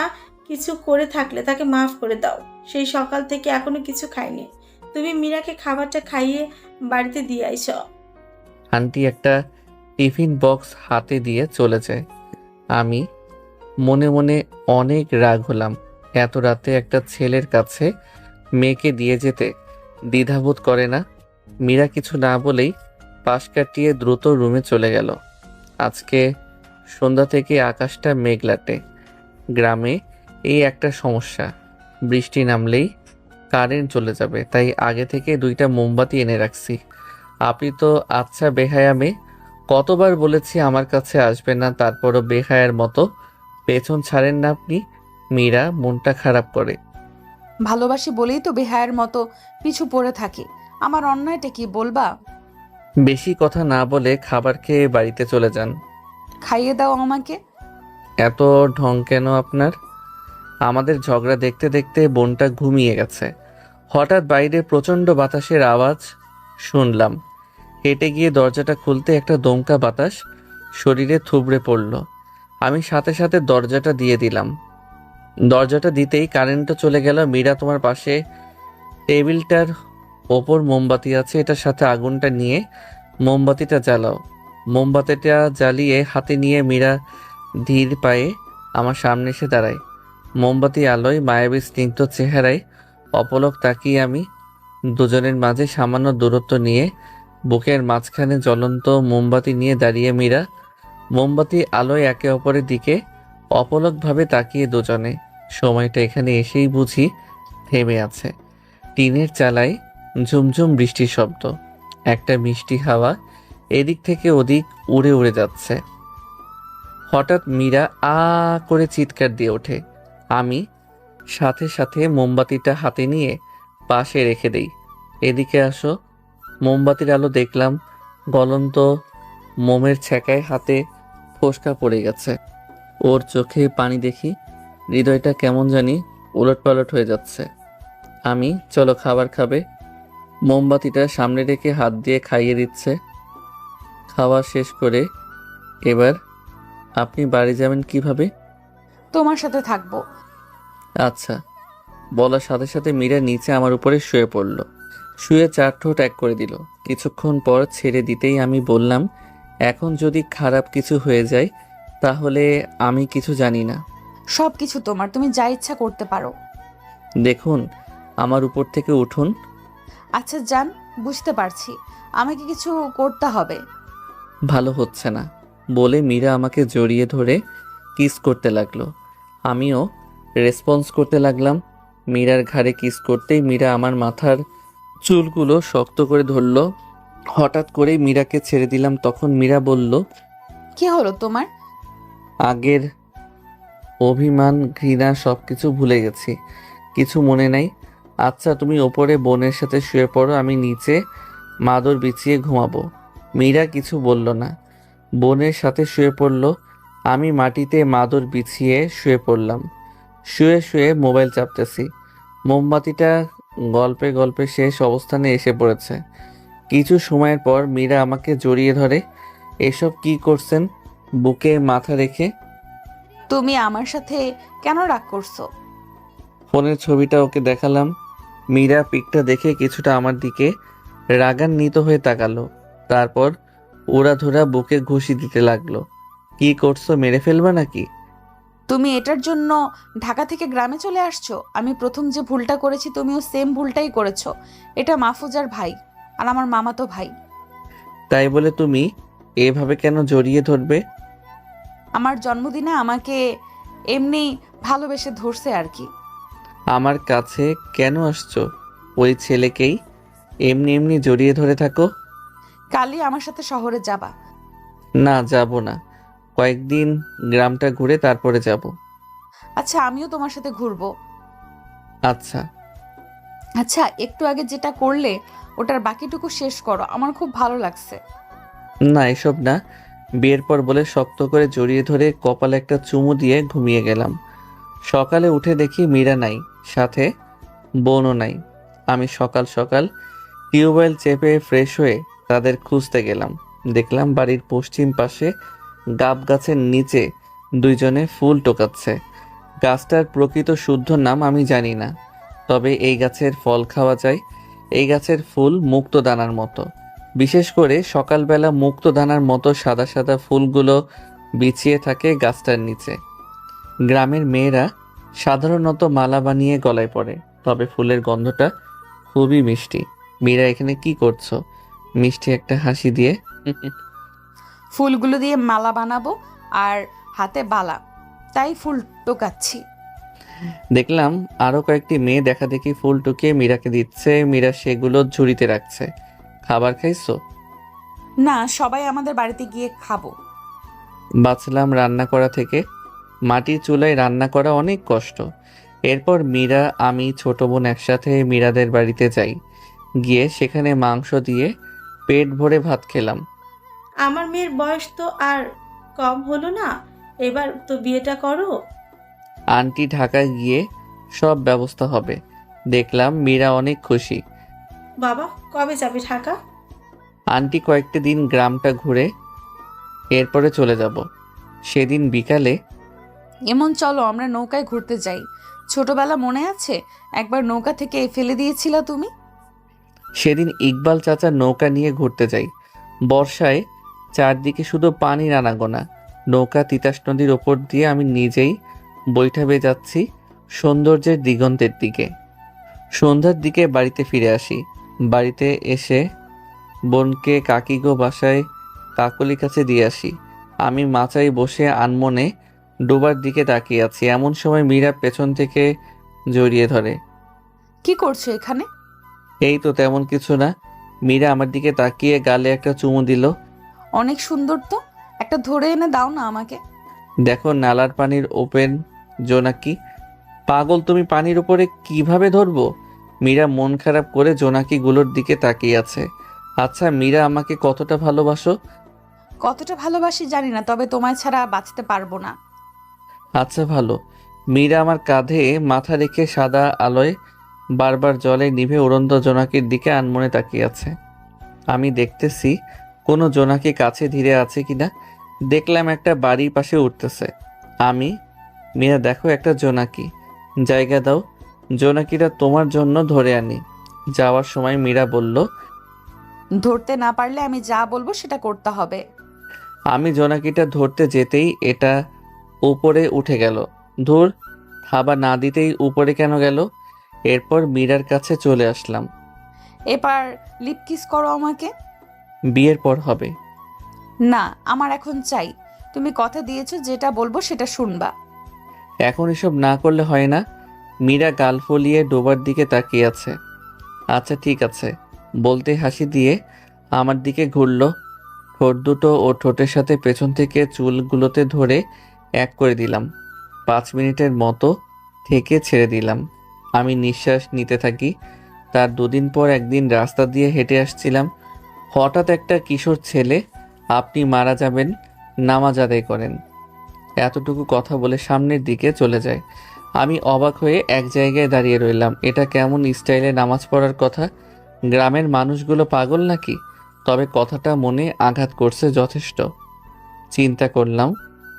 কিছু করে থাকলে তাকে মাফ করে দাও। সেই সকাল থেকে এখনো কিছু খায়নি। তুমি মীরাকে খাবারটা খাইয়ে বাড়িতে দিয়ে আইস। আন্টি একটা টিফিন বক্স হাতে দিয়ে চলে যায়। আমি মনে মনে অনেক রাগ হলাম। এত রাতে একটা ছেলের কাছে মেয়েকে দিয়ে যেতে দ্বিধাবোধ করে না। মীরা কিছু না বলেই পাশ কাটিয়ে দ্রুত রুমে চলে গেল। আজকে সন্ধ্যা থেকে আকাশটা মেঘলাটে। গ্রামে এই একটা সমস্যা, বৃষ্টি নামলেই কারেন্ট চলে যাবে, তাই আগে থেকে 2টা মোমবাতি এনে রাখছি। আপনি তো আচ্ছা বেহায়া মেয়ে, কতবার বলেছি আমার কাছে আসবে না, তারপরও বেহায়ার মতো পেছন ছাড়েন না আপনি। মীরা মনটা খারাপ করে। ভালোবাসি বলেই তো বেহায়ের মতো পিছু পড়ে থাকি। আমার অন্যায়টা কি বলবা? বেশি কথা না বলে খাবার খেয়ে বাড়িতে চলে যান। খাইয়ে দাও আমাকে। এত ঢং কেন আপনার? আমাদের ঝগড়া দেখতে দেখতে বোনটা ঘুমিয়ে গেছে। হঠাৎ বাইরে প্রচণ্ড বাতাসের আওয়াজ শুনলাম। হেঁটে গিয়ে দরজাটা খুলতে একটা দমকা বাতাস শরীরে থুবড়ে পড়ল। আমি সাথে সাথে দরজাটা দিয়ে দিলাম। দরজাটা দিতেই কারেন্টও চলে গেল। মীরা, তোমার পাশে টেবিলটার ওপর মোমবাতি আছে, এটার সাথে আগুনটা নিয়ে মোমবাতিটা জ্বালাও। মোমবাতিটা জ্বালিয়ে হাতে নিয়ে মীরা ধীর পায়ে আমার সামনে এসে দাঁড়ায়। মোমবাতি আলোয় মায়াবী স্নিগ্ধ চেহারায় অপলক তাকিয়ে আমি দুজনের মাঝে সামান্য দূরত্ব নিয়ে বুকের মাঝখানে জ্বলন্ত মোমবাতি নিয়ে দাঁড়িয়ে মীরা। মোমবাতি আলোয় একে অপরের দিকে অপলকভাবে তাকিয়ে দুজনে। সময়টা এখানে এসেই বুঝি থেমে আছে। টিনের চালায় ঝুমঝুম বৃষ্টির শব্দ, একটা মিষ্টি হাওয়া এদিক থেকে ওদিক উড়ে উড়ে যাচ্ছে। হঠাৎ মীরা আ করে চিৎকার দিয়ে ওঠে। আমি সাথে সাথে মোমবাতিটা হাতে নিয়ে পাশে রেখে দেই। এদিকে আসো। মোমবাতির আলো দেখলাম গলন্ত মোমের ছ্যাঁকায় হাতে ফোসকা পড়ে গেছে। ওর চোখে পানি দেখি হৃদয়টা কেমন জানি উলটপালট হয়ে যাচ্ছে। আমি, চলো খাবার খাবে। মোমবাতিটা সামনে রেখে হাত দিয়ে খাইয়ে দিচ্ছে। খাওয়া শেষ করে এবার আপনি বাড়ি যাবেন কিভাবে? তোমার সাথে থাকবো। আচ্ছা, বলার সাথে সাথে মীরা নিচে আমার উপরে শুয়ে পড়ল। শুয়ে 4 ঠোঁট এক করে দিল। কিছুক্ষণ পর ছেড়ে দিতেই আমি বললাম, এখন যদি খারাপ কিছু হয়ে যায় তাহলে আমি কিছু জানি না। সব কিছু তোমার, তুমি যা ইচ্ছা করতে পারো। দেখুন, আমার উপর থেকে উঠুন। আচ্ছা যান, বুঝতে পারছি আমাকে কিছু করতে হবে। ভালো হচ্ছে না বলে মীরা আমাকে জড়িয়ে ধরে কিস করতে লাগলো। আমিও রেসপন্স করতে লাগলাম। মীরার ঘাড়ে কিস করতেই মীরা আমার মাথার চুলগুলো শক্ত করে ধরলো। হঠাৎ করেই মীরাকে ছেড়ে দিলাম। তখন মীরা বলল, কি হলো তোমার? আগের অভিমান, ঘৃণা সবকিছু ভুলে গেছি, কিছু মনে নাই। আচ্ছা তুমি ওপরে বোনের সাথে শুয়ে পড়ো, আমি নিচে মাদুর বিছিয়ে ঘুমাবো। মীরা কিছু বলল না, বোনের সাথে শুয়ে পড়ল। আমি মাটিতে মাদুর বিছিয়ে শুয়ে পড়লাম। শুয়ে শুয়ে মোবাইল চাপতেছি। মোমবাতিটা গল্পে গল্পে শেষ অবস্থানে এসে পড়েছে। কিছু সময়ের পর মীরা আমাকে জড়িয়ে ধরে। এসব কি করছেন? বুকে মাথা রেখে। তুমি আমার সাথে কেন রাগ করছো? ফোনের ছবিটা ওকে দেখালাম। মীরা পিকটা দেখে কিছুটা আমার দিকে রাগান্বিত হয়ে তাকালো। তারপর উড়াধুরা বুকে ঘুষি দিতে লাগলো। কি করছো, মেরে ফেলবা নাকি? তুমি এটার জন্য ঢাকা থেকে গ্রামে চলে আসছো? আমি প্রথম যে ভুলটা করেছি তুমিও সেম ভুলটাই করেছো। এটা মাহফুজার ভাই আর আমার মামাতো ভাই। তাই বলে তুমি এভাবে কেন জড়িয়ে ধরবে? আমার জন্মদিনে আমাকে এমনি ভালোবেসে ধরছে আর কি। আমার কাছে কেন আসছো? ওই ছেলেকেই এমনি এমনি জড়িয়ে ধরে থাকো। কালই আমার সাথে শহরে যাবা? না, যাব না। কয়েকদিন গ্রামটা ঘুরে তারপরে যাব। আচ্ছা আমিও তোমার সাথে ঘুরবো। আচ্ছা। আচ্ছা একটু আগে যেটা করলে ওটার বাকিটুকু শেষ করো, আমার খুব ভালো লাগছে। না এসব না, বিয়ের পর বলে শক্ত করে জড়িয়ে ধরে কপালে একটা চুমু দিয়ে ঘুমিয়ে গেলাম। সকালে উঠে দেখি মীরা নাই, সাথে বোনও নাই। আমি সকাল সকাল টিউবওয়েল চেপে ফ্রেশ হয়ে তাদের খুঁজতে গেলাম। দেখলাম বাড়ির পশ্চিম পাশে গাব গাছের নিচে দুইজনে ফুল টোকাচ্ছে। গাছটার প্রকৃত শুদ্ধ নাম আমি জানি না, তবে এই গাছের ফল খাওয়া যায়। এই গাছের ফুল মুক্তদানার মতো, বিশেষ করে সকালবেলা মুক্তদানার মতো সাদা সাদা ফুলগুলো বিছিয়ে থাকে গাছটার নিচে। গ্রামের মেয়েরা সাধারণত মালা বানিয়ে গলায় পরে, তবে ফুলের গন্ধটা খুবই মিষ্টি। মীরা এখানে কি করছো? মিষ্টি একটা হাসি দিয়ে। ফুলগুলো দিয়ে মালা বানাবো আর হাতে বালা, তাই ফুল টোকাচ্ছি। দেখলাম আরো কয়েকটি মেয়ে দেখা দেখি ফুল টুকিয়ে মীরাকে দিচ্ছে। মীরা সেগুলো ঝুড়িতে রাখছে। খাবার খাইছো? না, সবাই আমাদের বাড়িতে গিয়ে খাবো। বাঁচলাম রান্না করা থেকে। মাটির চুলায় রান্না করা অনেক কষ্ট। এরপর মীরা, আমি, ছোট বোন একসাথে মীরাদের বাড়িতে যাই। গিয়ে সেখানে মাংস দিয়ে পেট ভরে ভাত খেলাম। আমার মেয়ের বয়স তো আর কম হলো না, এবার তো বিয়েটা করো। আন্টি ঢাকায় গিয়ে সব ব্যবস্থা হবে। দেখলাম মীরা অনেক খুশি। বাবা কবে যাবে ঢাকা? আন্টি কয়েকটা দিন গ্রামটা ঘুরে এরপরে চলে যাব। সেদিন বিকালে এমন চলো আমরা নৌকায় ঘুরতে যাই। ছোটবেলা মনে আছে একবার নৌকা থেকে ফেলে দিয়েছিলা তুমি? সেদিন ইকবাল চাচার নৌকা নিয়ে ঘুরতে যাই। বর্ষায় চারদিকে শুধু পানির আনাগোনা। নৌকা তিতাস নদীর ওপর দিয়ে আমি নিজেই বৈঠা বেয়ে যাচ্ছি সৌন্দর্যের দিগন্তের দিকে। সন্ধ্যার দিকে বাড়িতে ফিরে আসি। বাড়িতে এসে বোনকে কাকিগো বাসায় কাকলির কাছে দিয়ে আসি। আমি মাচায় বসে আনমনে ডোবার দিকে তাকিয়ে আছি। এমন সময় মীরা পেছন থেকে জড়িয়ে ধরে। কি করছো এখানে? এই তো তেমন কিছু না। মীরা আমার দিকে তাকিয়ে গালে একটা চুমু দিল। অনেক সুন্দর তো, একটা ধরে এনে দাও না আমাকে। দেখো নালার পানির ওপেন জোনাকি। পাগল তুমি, পানির উপরে কিভাবে ধরবো? মীরা মন খারাপ করে জোনাকিগুলোর দিকে তাকিয়ে আছে। আচ্ছা মীরা, আমাকে কতটা ভালোবাসো? কতটা ভালোবাসি জানি না, তবে তোমায় ছাড়া বাঁচতে পারবো না। আচ্ছা ভালো। মীরা আমার কাঁধে মাথা রেখে সাদা আলোয় বারবার জলে নিভে উড়ন্ত জোনাকির দিকে আনমনে তাকিয়ে আছে। আমি দেখতেছি কোনো জোনাকি কাছে ধীরে আছে কিনা। দেখলাম একটা বাড়ির পাশে উঠতেছে। আমি, মীরা দেখো একটা জোনাকি, জায়গা দাও। জোনাকিটা তোমার জন্য ধরে আনি। যাওয়ার সময় মীরা বলল, ধরতে না পারলে আমি যা বলবো সেটা করতে হবে। আমি জোনাকিটা ধরতে যেতেই এটা উপরে উঠে গেল। ধুর, খাবার না দিতেই উপরে কেন গেল? এরপর মীরার কাছে চলে আসলাম। এবার লিপ কিস করো আমাকে। বিয়ের পর হবে। না, আমার এখন চাই। তুমি কথা দিয়েছো, যেটা বলবো সেটা শুনবা। এখন এসব না করলে হয় না। মীরা গাল ফলিয়ে ডোবার দিকে তাকিয়ে আছে। আচ্ছা ঠিক আছে বলতে হাসি দিয়ে আমার দিকে ঘুরল। ঠোঁট দুটো ও ঠোঁটের সাথে পেছন থেকে চুলগুলোতে ধরে এক করে দিলাম। 5 মিনিটের মতো থেকে ছেড়ে দিলাম। আমি নিঃশ্বাস নিতে থাকি। তার 2 দিন পর একদিন রাস্তা দিয়ে হেঁটে আসছিলাম। হঠাৎ একটা কিশোর ছেলে, আপনি মারা যাবেন, নামাজ আদায় করেন, এতটুকু কথা বলে সামনের দিকে চলে যায়। আমি অবাক হয়ে এক জায়গায় দাঁড়িয়ে রইলাম। এটা কেমন স্টাইলে নামাজ পড়ার কথা? গ্রামের মানুষগুলো পাগল নাকি? তবে কথাটা মনে আঘাত করছে যথেষ্ট। চিন্তা করলাম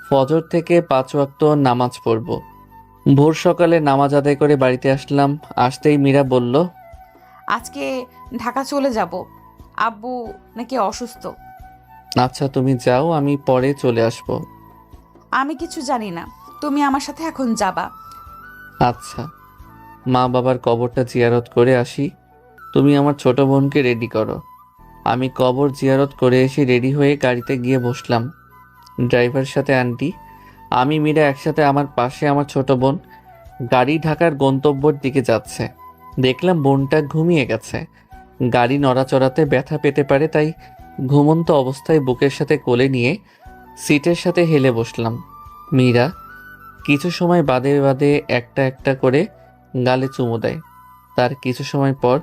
ফজর থেকে 5 ওয়াক্ত নামাজ পড়ব। ভোর সকালে নামাজ আদায় করে বাড়িতে আসলাম। আসতেই মীরা বলল, আজকে ঢাকা চলে যাব, আব্বু নাকি অসুস্থ। আচ্ছা তুমি যাও, আমি পরে চলে আসব। আমি কিছু জানি না, তুমি আমার সাথে এখন যাবা। আচ্ছা, মা বাবার কবরটা জিয়ারত করে আসি। তুমি আমার ছোট বোনকে রেডি করো। আমি কবর জিয়ারত করে এসে রেডি হয়ে গাড়িতে গিয়ে বসলাম। ড্রাইভারের সাথে আন্টি, আমি মীরা একসাথে, আমার পাশে আমার ছোট বোন। গাড়ি ঢাকার গন্তব্যের দিকে যাচ্ছে। দেখলাম বোনটা ঘুমিয়ে গেছে। গাড়ি নড়াচড়াতে ব্যথা পেতে পারে, তাই ঘুমন্ত অবস্থায় বুকের সাথে কোলে নিয়ে সিটের সাথে হেলে বসলাম। মীরা কিছু সময় বাদে বাদে একটা একটা করে গালে চুমু দেয়। তার কিছু সময় পর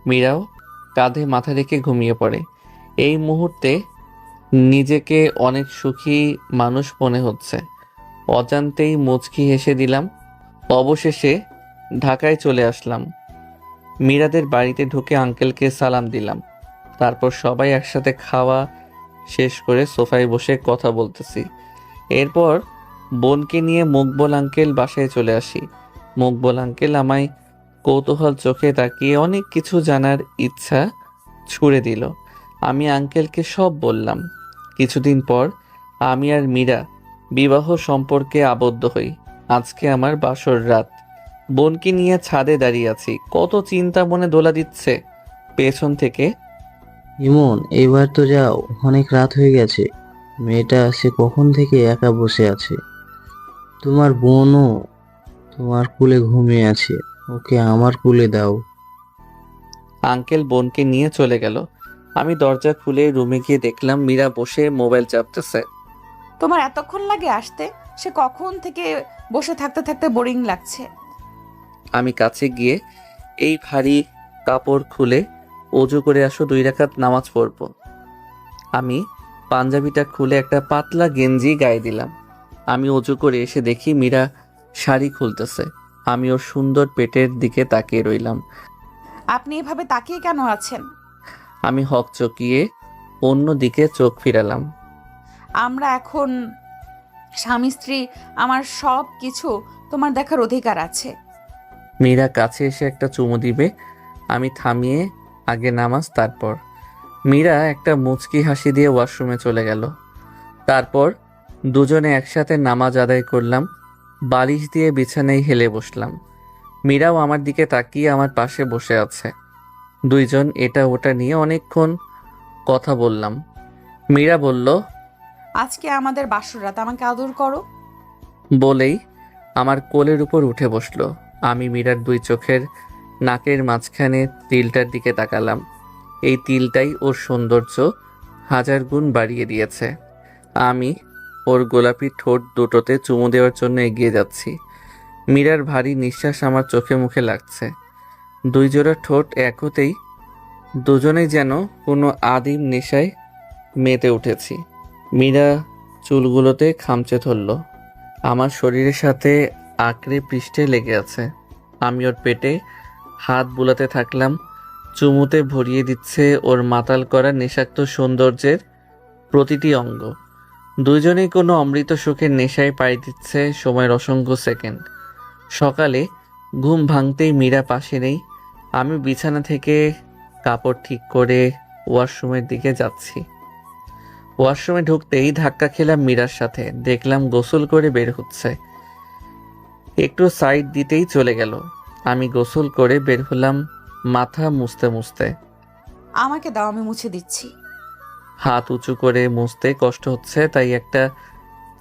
মীরাও কাঁধে মাথা রেখে ঘুমিয়ে পড়ে। এই মুহূর্তে নিজেকে অনেক সুখী মানুষ মনে হচ্ছে। অজান্তেই মুচকি হেসে দিলাম। অবশেষে ঢাকায় চলে আসলাম। মীরাদের বাড়িতে ঢুকে আঙ্কেলকে সালাম দিলাম। তারপর সবাই একসাথে খাওয়া শেষ করে সোফায় বসে কথা বলতেছি। এরপর বোনকে নিয়ে মকবুল আঙ্কেল বাসায় চলে আসি। মকবুল আঙ্কেল আমায় কৌতূহল চোখে তাকিয়ে অনেক কিছু জানার ইচ্ছা ছুড়ে দিল। আমি আঙ্কেলকে সব বললাম। কিছুদিন পর আমি আর মীরা বিবাহ সম্পর্কে আবদ্ধ হই। আজকে আমার বাসর রাত। বোনকে নিয়ে ছাদে দাঁড়িয়ে আছি। কত চিন্তা মনে দোলা দিচ্ছে। পেছন থেকে, ইমন, এবার তো যাও, অনেক রাত হয়ে গেছে। মেয়েটা সে কখন থেকে একা বসে আছে। তোমার বোনও তোমার কোলে ঘুমিয়ে আছে, ওকে আমার কোলে দাও। আঙ্কেল বোনকে নিয়ে চলে গেল। আমি দরজা খুলে রুমে গিয়ে দেখলাম মীরা বসে মোবাইল চাপতেছে। তোমার এতক্ষণ লাগে আসতে? সে কখন থেকে বসে থাকতে থাকতে বোরিং লাগছে। আমি কাছে গিয়ে, এই ভারী কাপড় খুলে অজু করে আসো, 2 রাকাত নামাজ পড়ব। আমি পাঞ্জাবিটা খুলে একটা পাতলা গেঞ্জি গায়ে দিলাম। আমি অজু করে এসে দেখি মীরা শাড়ি খুলতেছে। আমি ওর সুন্দর পেটের দিকে তাকিয়ে রইলাম। আপনি এভাবে তাকিয়ে কেন আছেন? আমি হকচকিয়ে অন্য দিকে চোখ ফিরালাম। আমরা এখন স্বামী স্ত্রী, আমার সব কিছু তোমার দেখার অধিকার আছে। মীরা কাছে এসে একটা চুমু দিবে। আমি থামিয়ে, আগে নামাজ তারপর। মীরা একটা মুচকি হাসি দিয়ে ওয়াশরুমে চলে গেল। তারপর দুজনে একসাথে নামাজ আদায় করলাম। বালিশ দিয়ে বিছানায় হেলে বসলাম। মীরাও আমার দিকে তাকিয়ে আমার পাশে বসে আছে। দুইজন এটা ওটা নিয়ে অনেকক্ষণ কথা বললাম। মীরা বলল, আজকে আমাদের বাসর রাত, আমাকে আদর করো। বলেই আমার কোলের উপর উঠে বসলো। আমি মীরার 2 চোখের নাকের মাঝখানে তিলটার দিকে তাকালাম। এই তিলটাই ওর সৌন্দর্য 1000 গুণ বাড়িয়ে দিয়েছে। আমি ওর গোলাপি ঠোঁট দুটোতে চুমু দেওয়ার জন্য এগিয়ে যাচ্ছি। মীরার ভারী নিঃশ্বাস আমার চোখে মুখে লাগছে। 2 জোড়া ঠোঁট এক হতেই দুজনেই যেন কোনো আদিম নেশায় মেতে উঠেছি। মীরা চুলগুলোতে খামচে ধরল। আমার শরীরের সাথে আঁকড়ে পৃষ্ঠে লেগে আছে। আমি ওর পেটে হাত বুলাতে থাকলাম। চুমুতে ভরিয়ে দিচ্ছে ওর মাতাল করা নেশাক্ত সৌন্দর্যের প্রতিটি অঙ্গ। দুজনেই কোনো অমৃত সুখের নেশায় পাড়ি দিচ্ছে সময়ের অসংখ্য সেকেন্ড। সকালে ঘুম ভাঙতেই মীরা পাশে নেই। আমি বিছানা থেকে কাপড় ঠিক করে ওয়াশরুমের দিকে যাচ্ছি। ওয়াশরুমে ঢুকতেই ধাক্কা খেলাম মীরার সাথে। দেখলাম গোসল করে বের হচ্ছে। একটু সাইড দিতেই চলে গেল। আমি গোসল করে বের হলাম মাথা মুছতে মুছতে। আমাকে দাও, আমি মুছে দিচ্ছি। হাত উঁচু করে মুছতে কষ্ট হচ্ছে, তাই একটা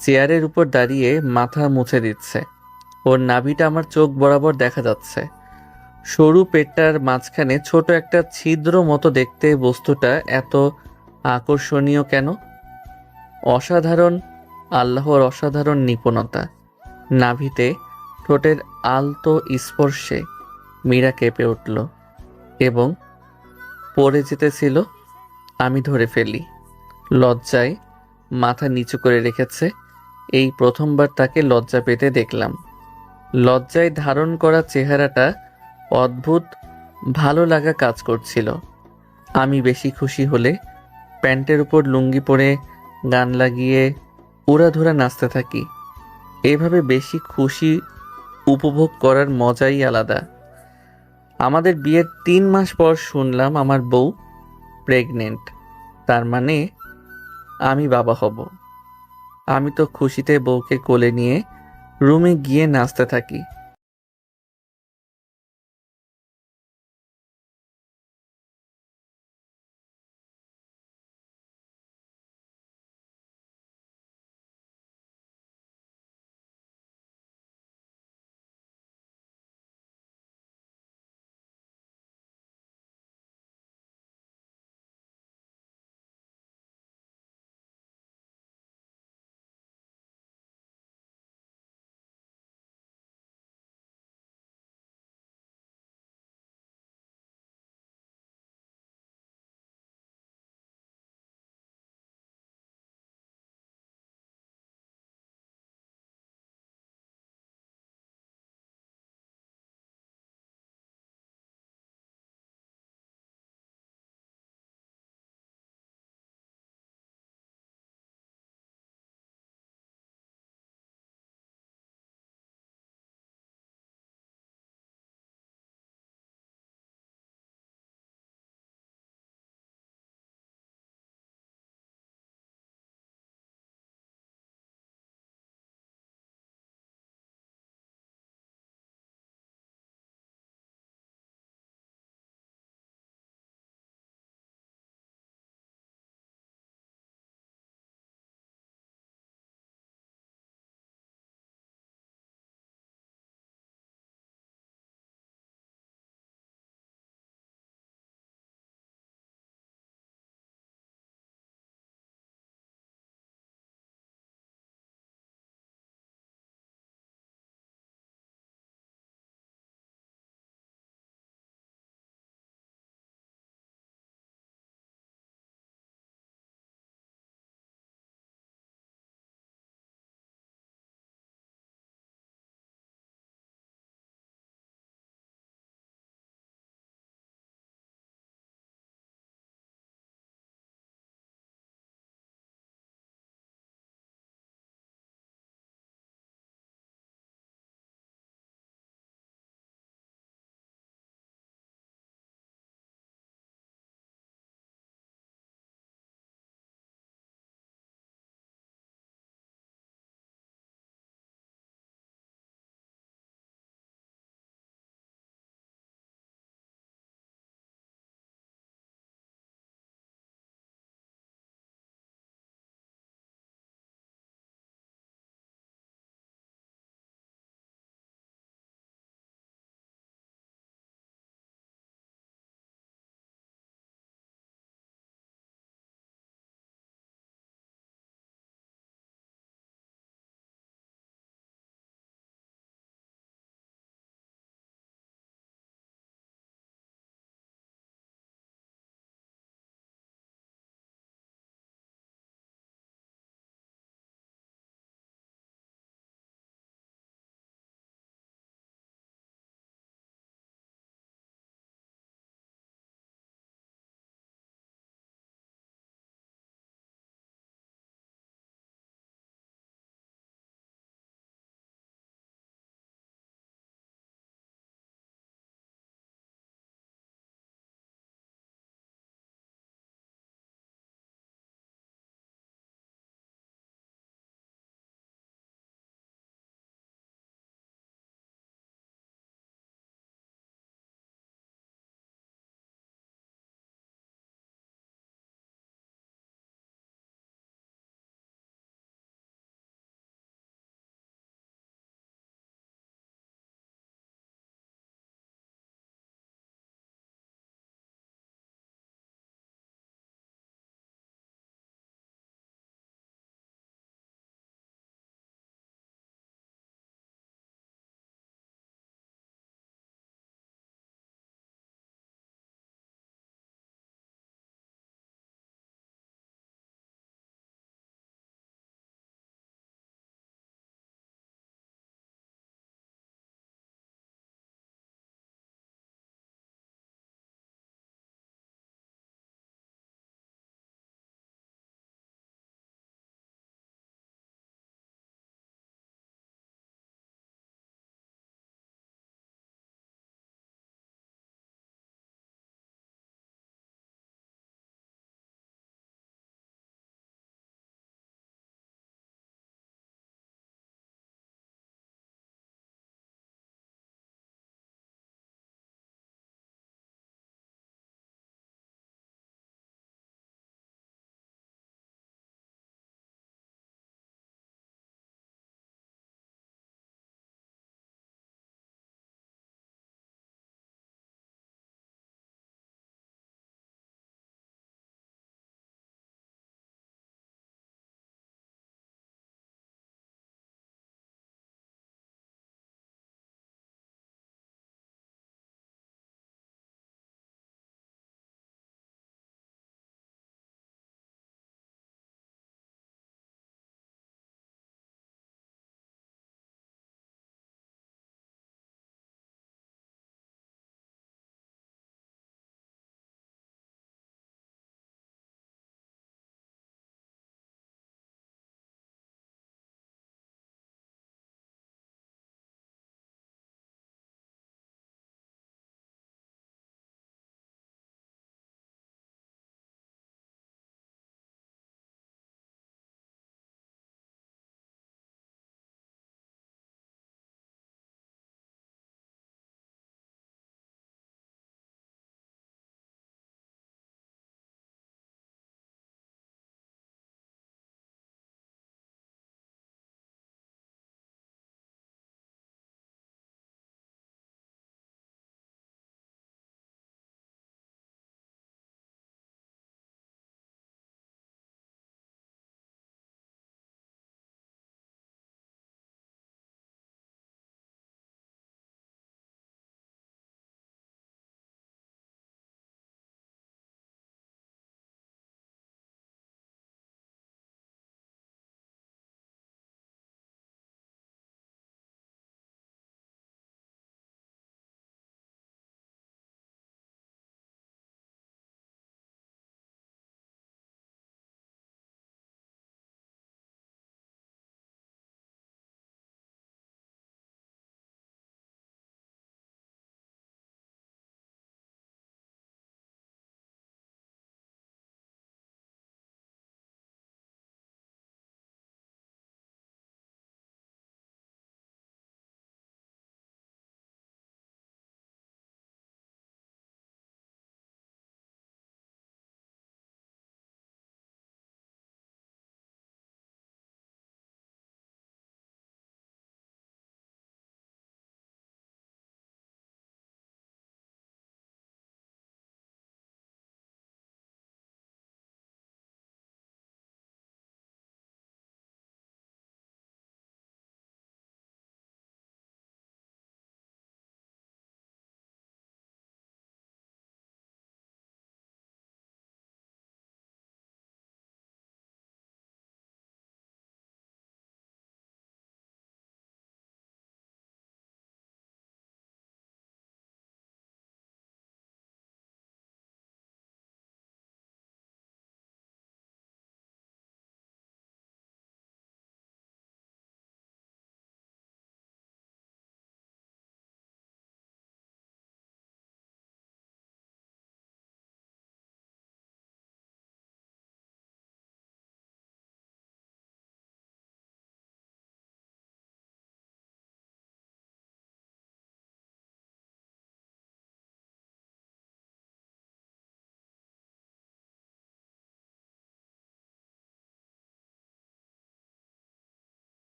চেয়ারের উপর দাঁড়িয়ে মাথা মুছে দিচ্ছে। ওর নাভিটা আমার চোখ বরাবর দেখা যাচ্ছে। সরু পেটটার মাঝখানে ছোট একটা ছিদ্র মতো দেখতে বস্তুটা এত আকর্ষণীয় কেন? অসাধারণ, আল্লাহর অসাধারণ নিপুণতা। নাভিতে ঠোঁটের আলতো স্পর্শে মীরা কেঁপে উঠল এবং পড়ে যেতেছিল। আমি ধরে ফেলি। লজ্জায় মাথা নিচু করে রেখেছে। এই প্রথমবার তাকে লজ্জা পেতে দেখলাম। লজ্জায় ধারণ করা চেহারাটা অদ্ভুত ভালো লাগা কাজ করছিল। আমি বেশি খুশি হলে প্যান্টের উপর লুঙ্গি পরে গান লাগিয়ে উড়াধুরা নাচতে থাকি। এভাবে বেশি খুশি উপভোগ করার মজাই আলাদা। আমাদের বিয়ের 3 মাস পর শুনলাম আমার বউ প্রেগনেন্ট। তার মানে আমি বাবা হব। আমি তো খুশিতে বউকে কোলে নিয়ে রুমে গিয়ে নাচতে থাকি।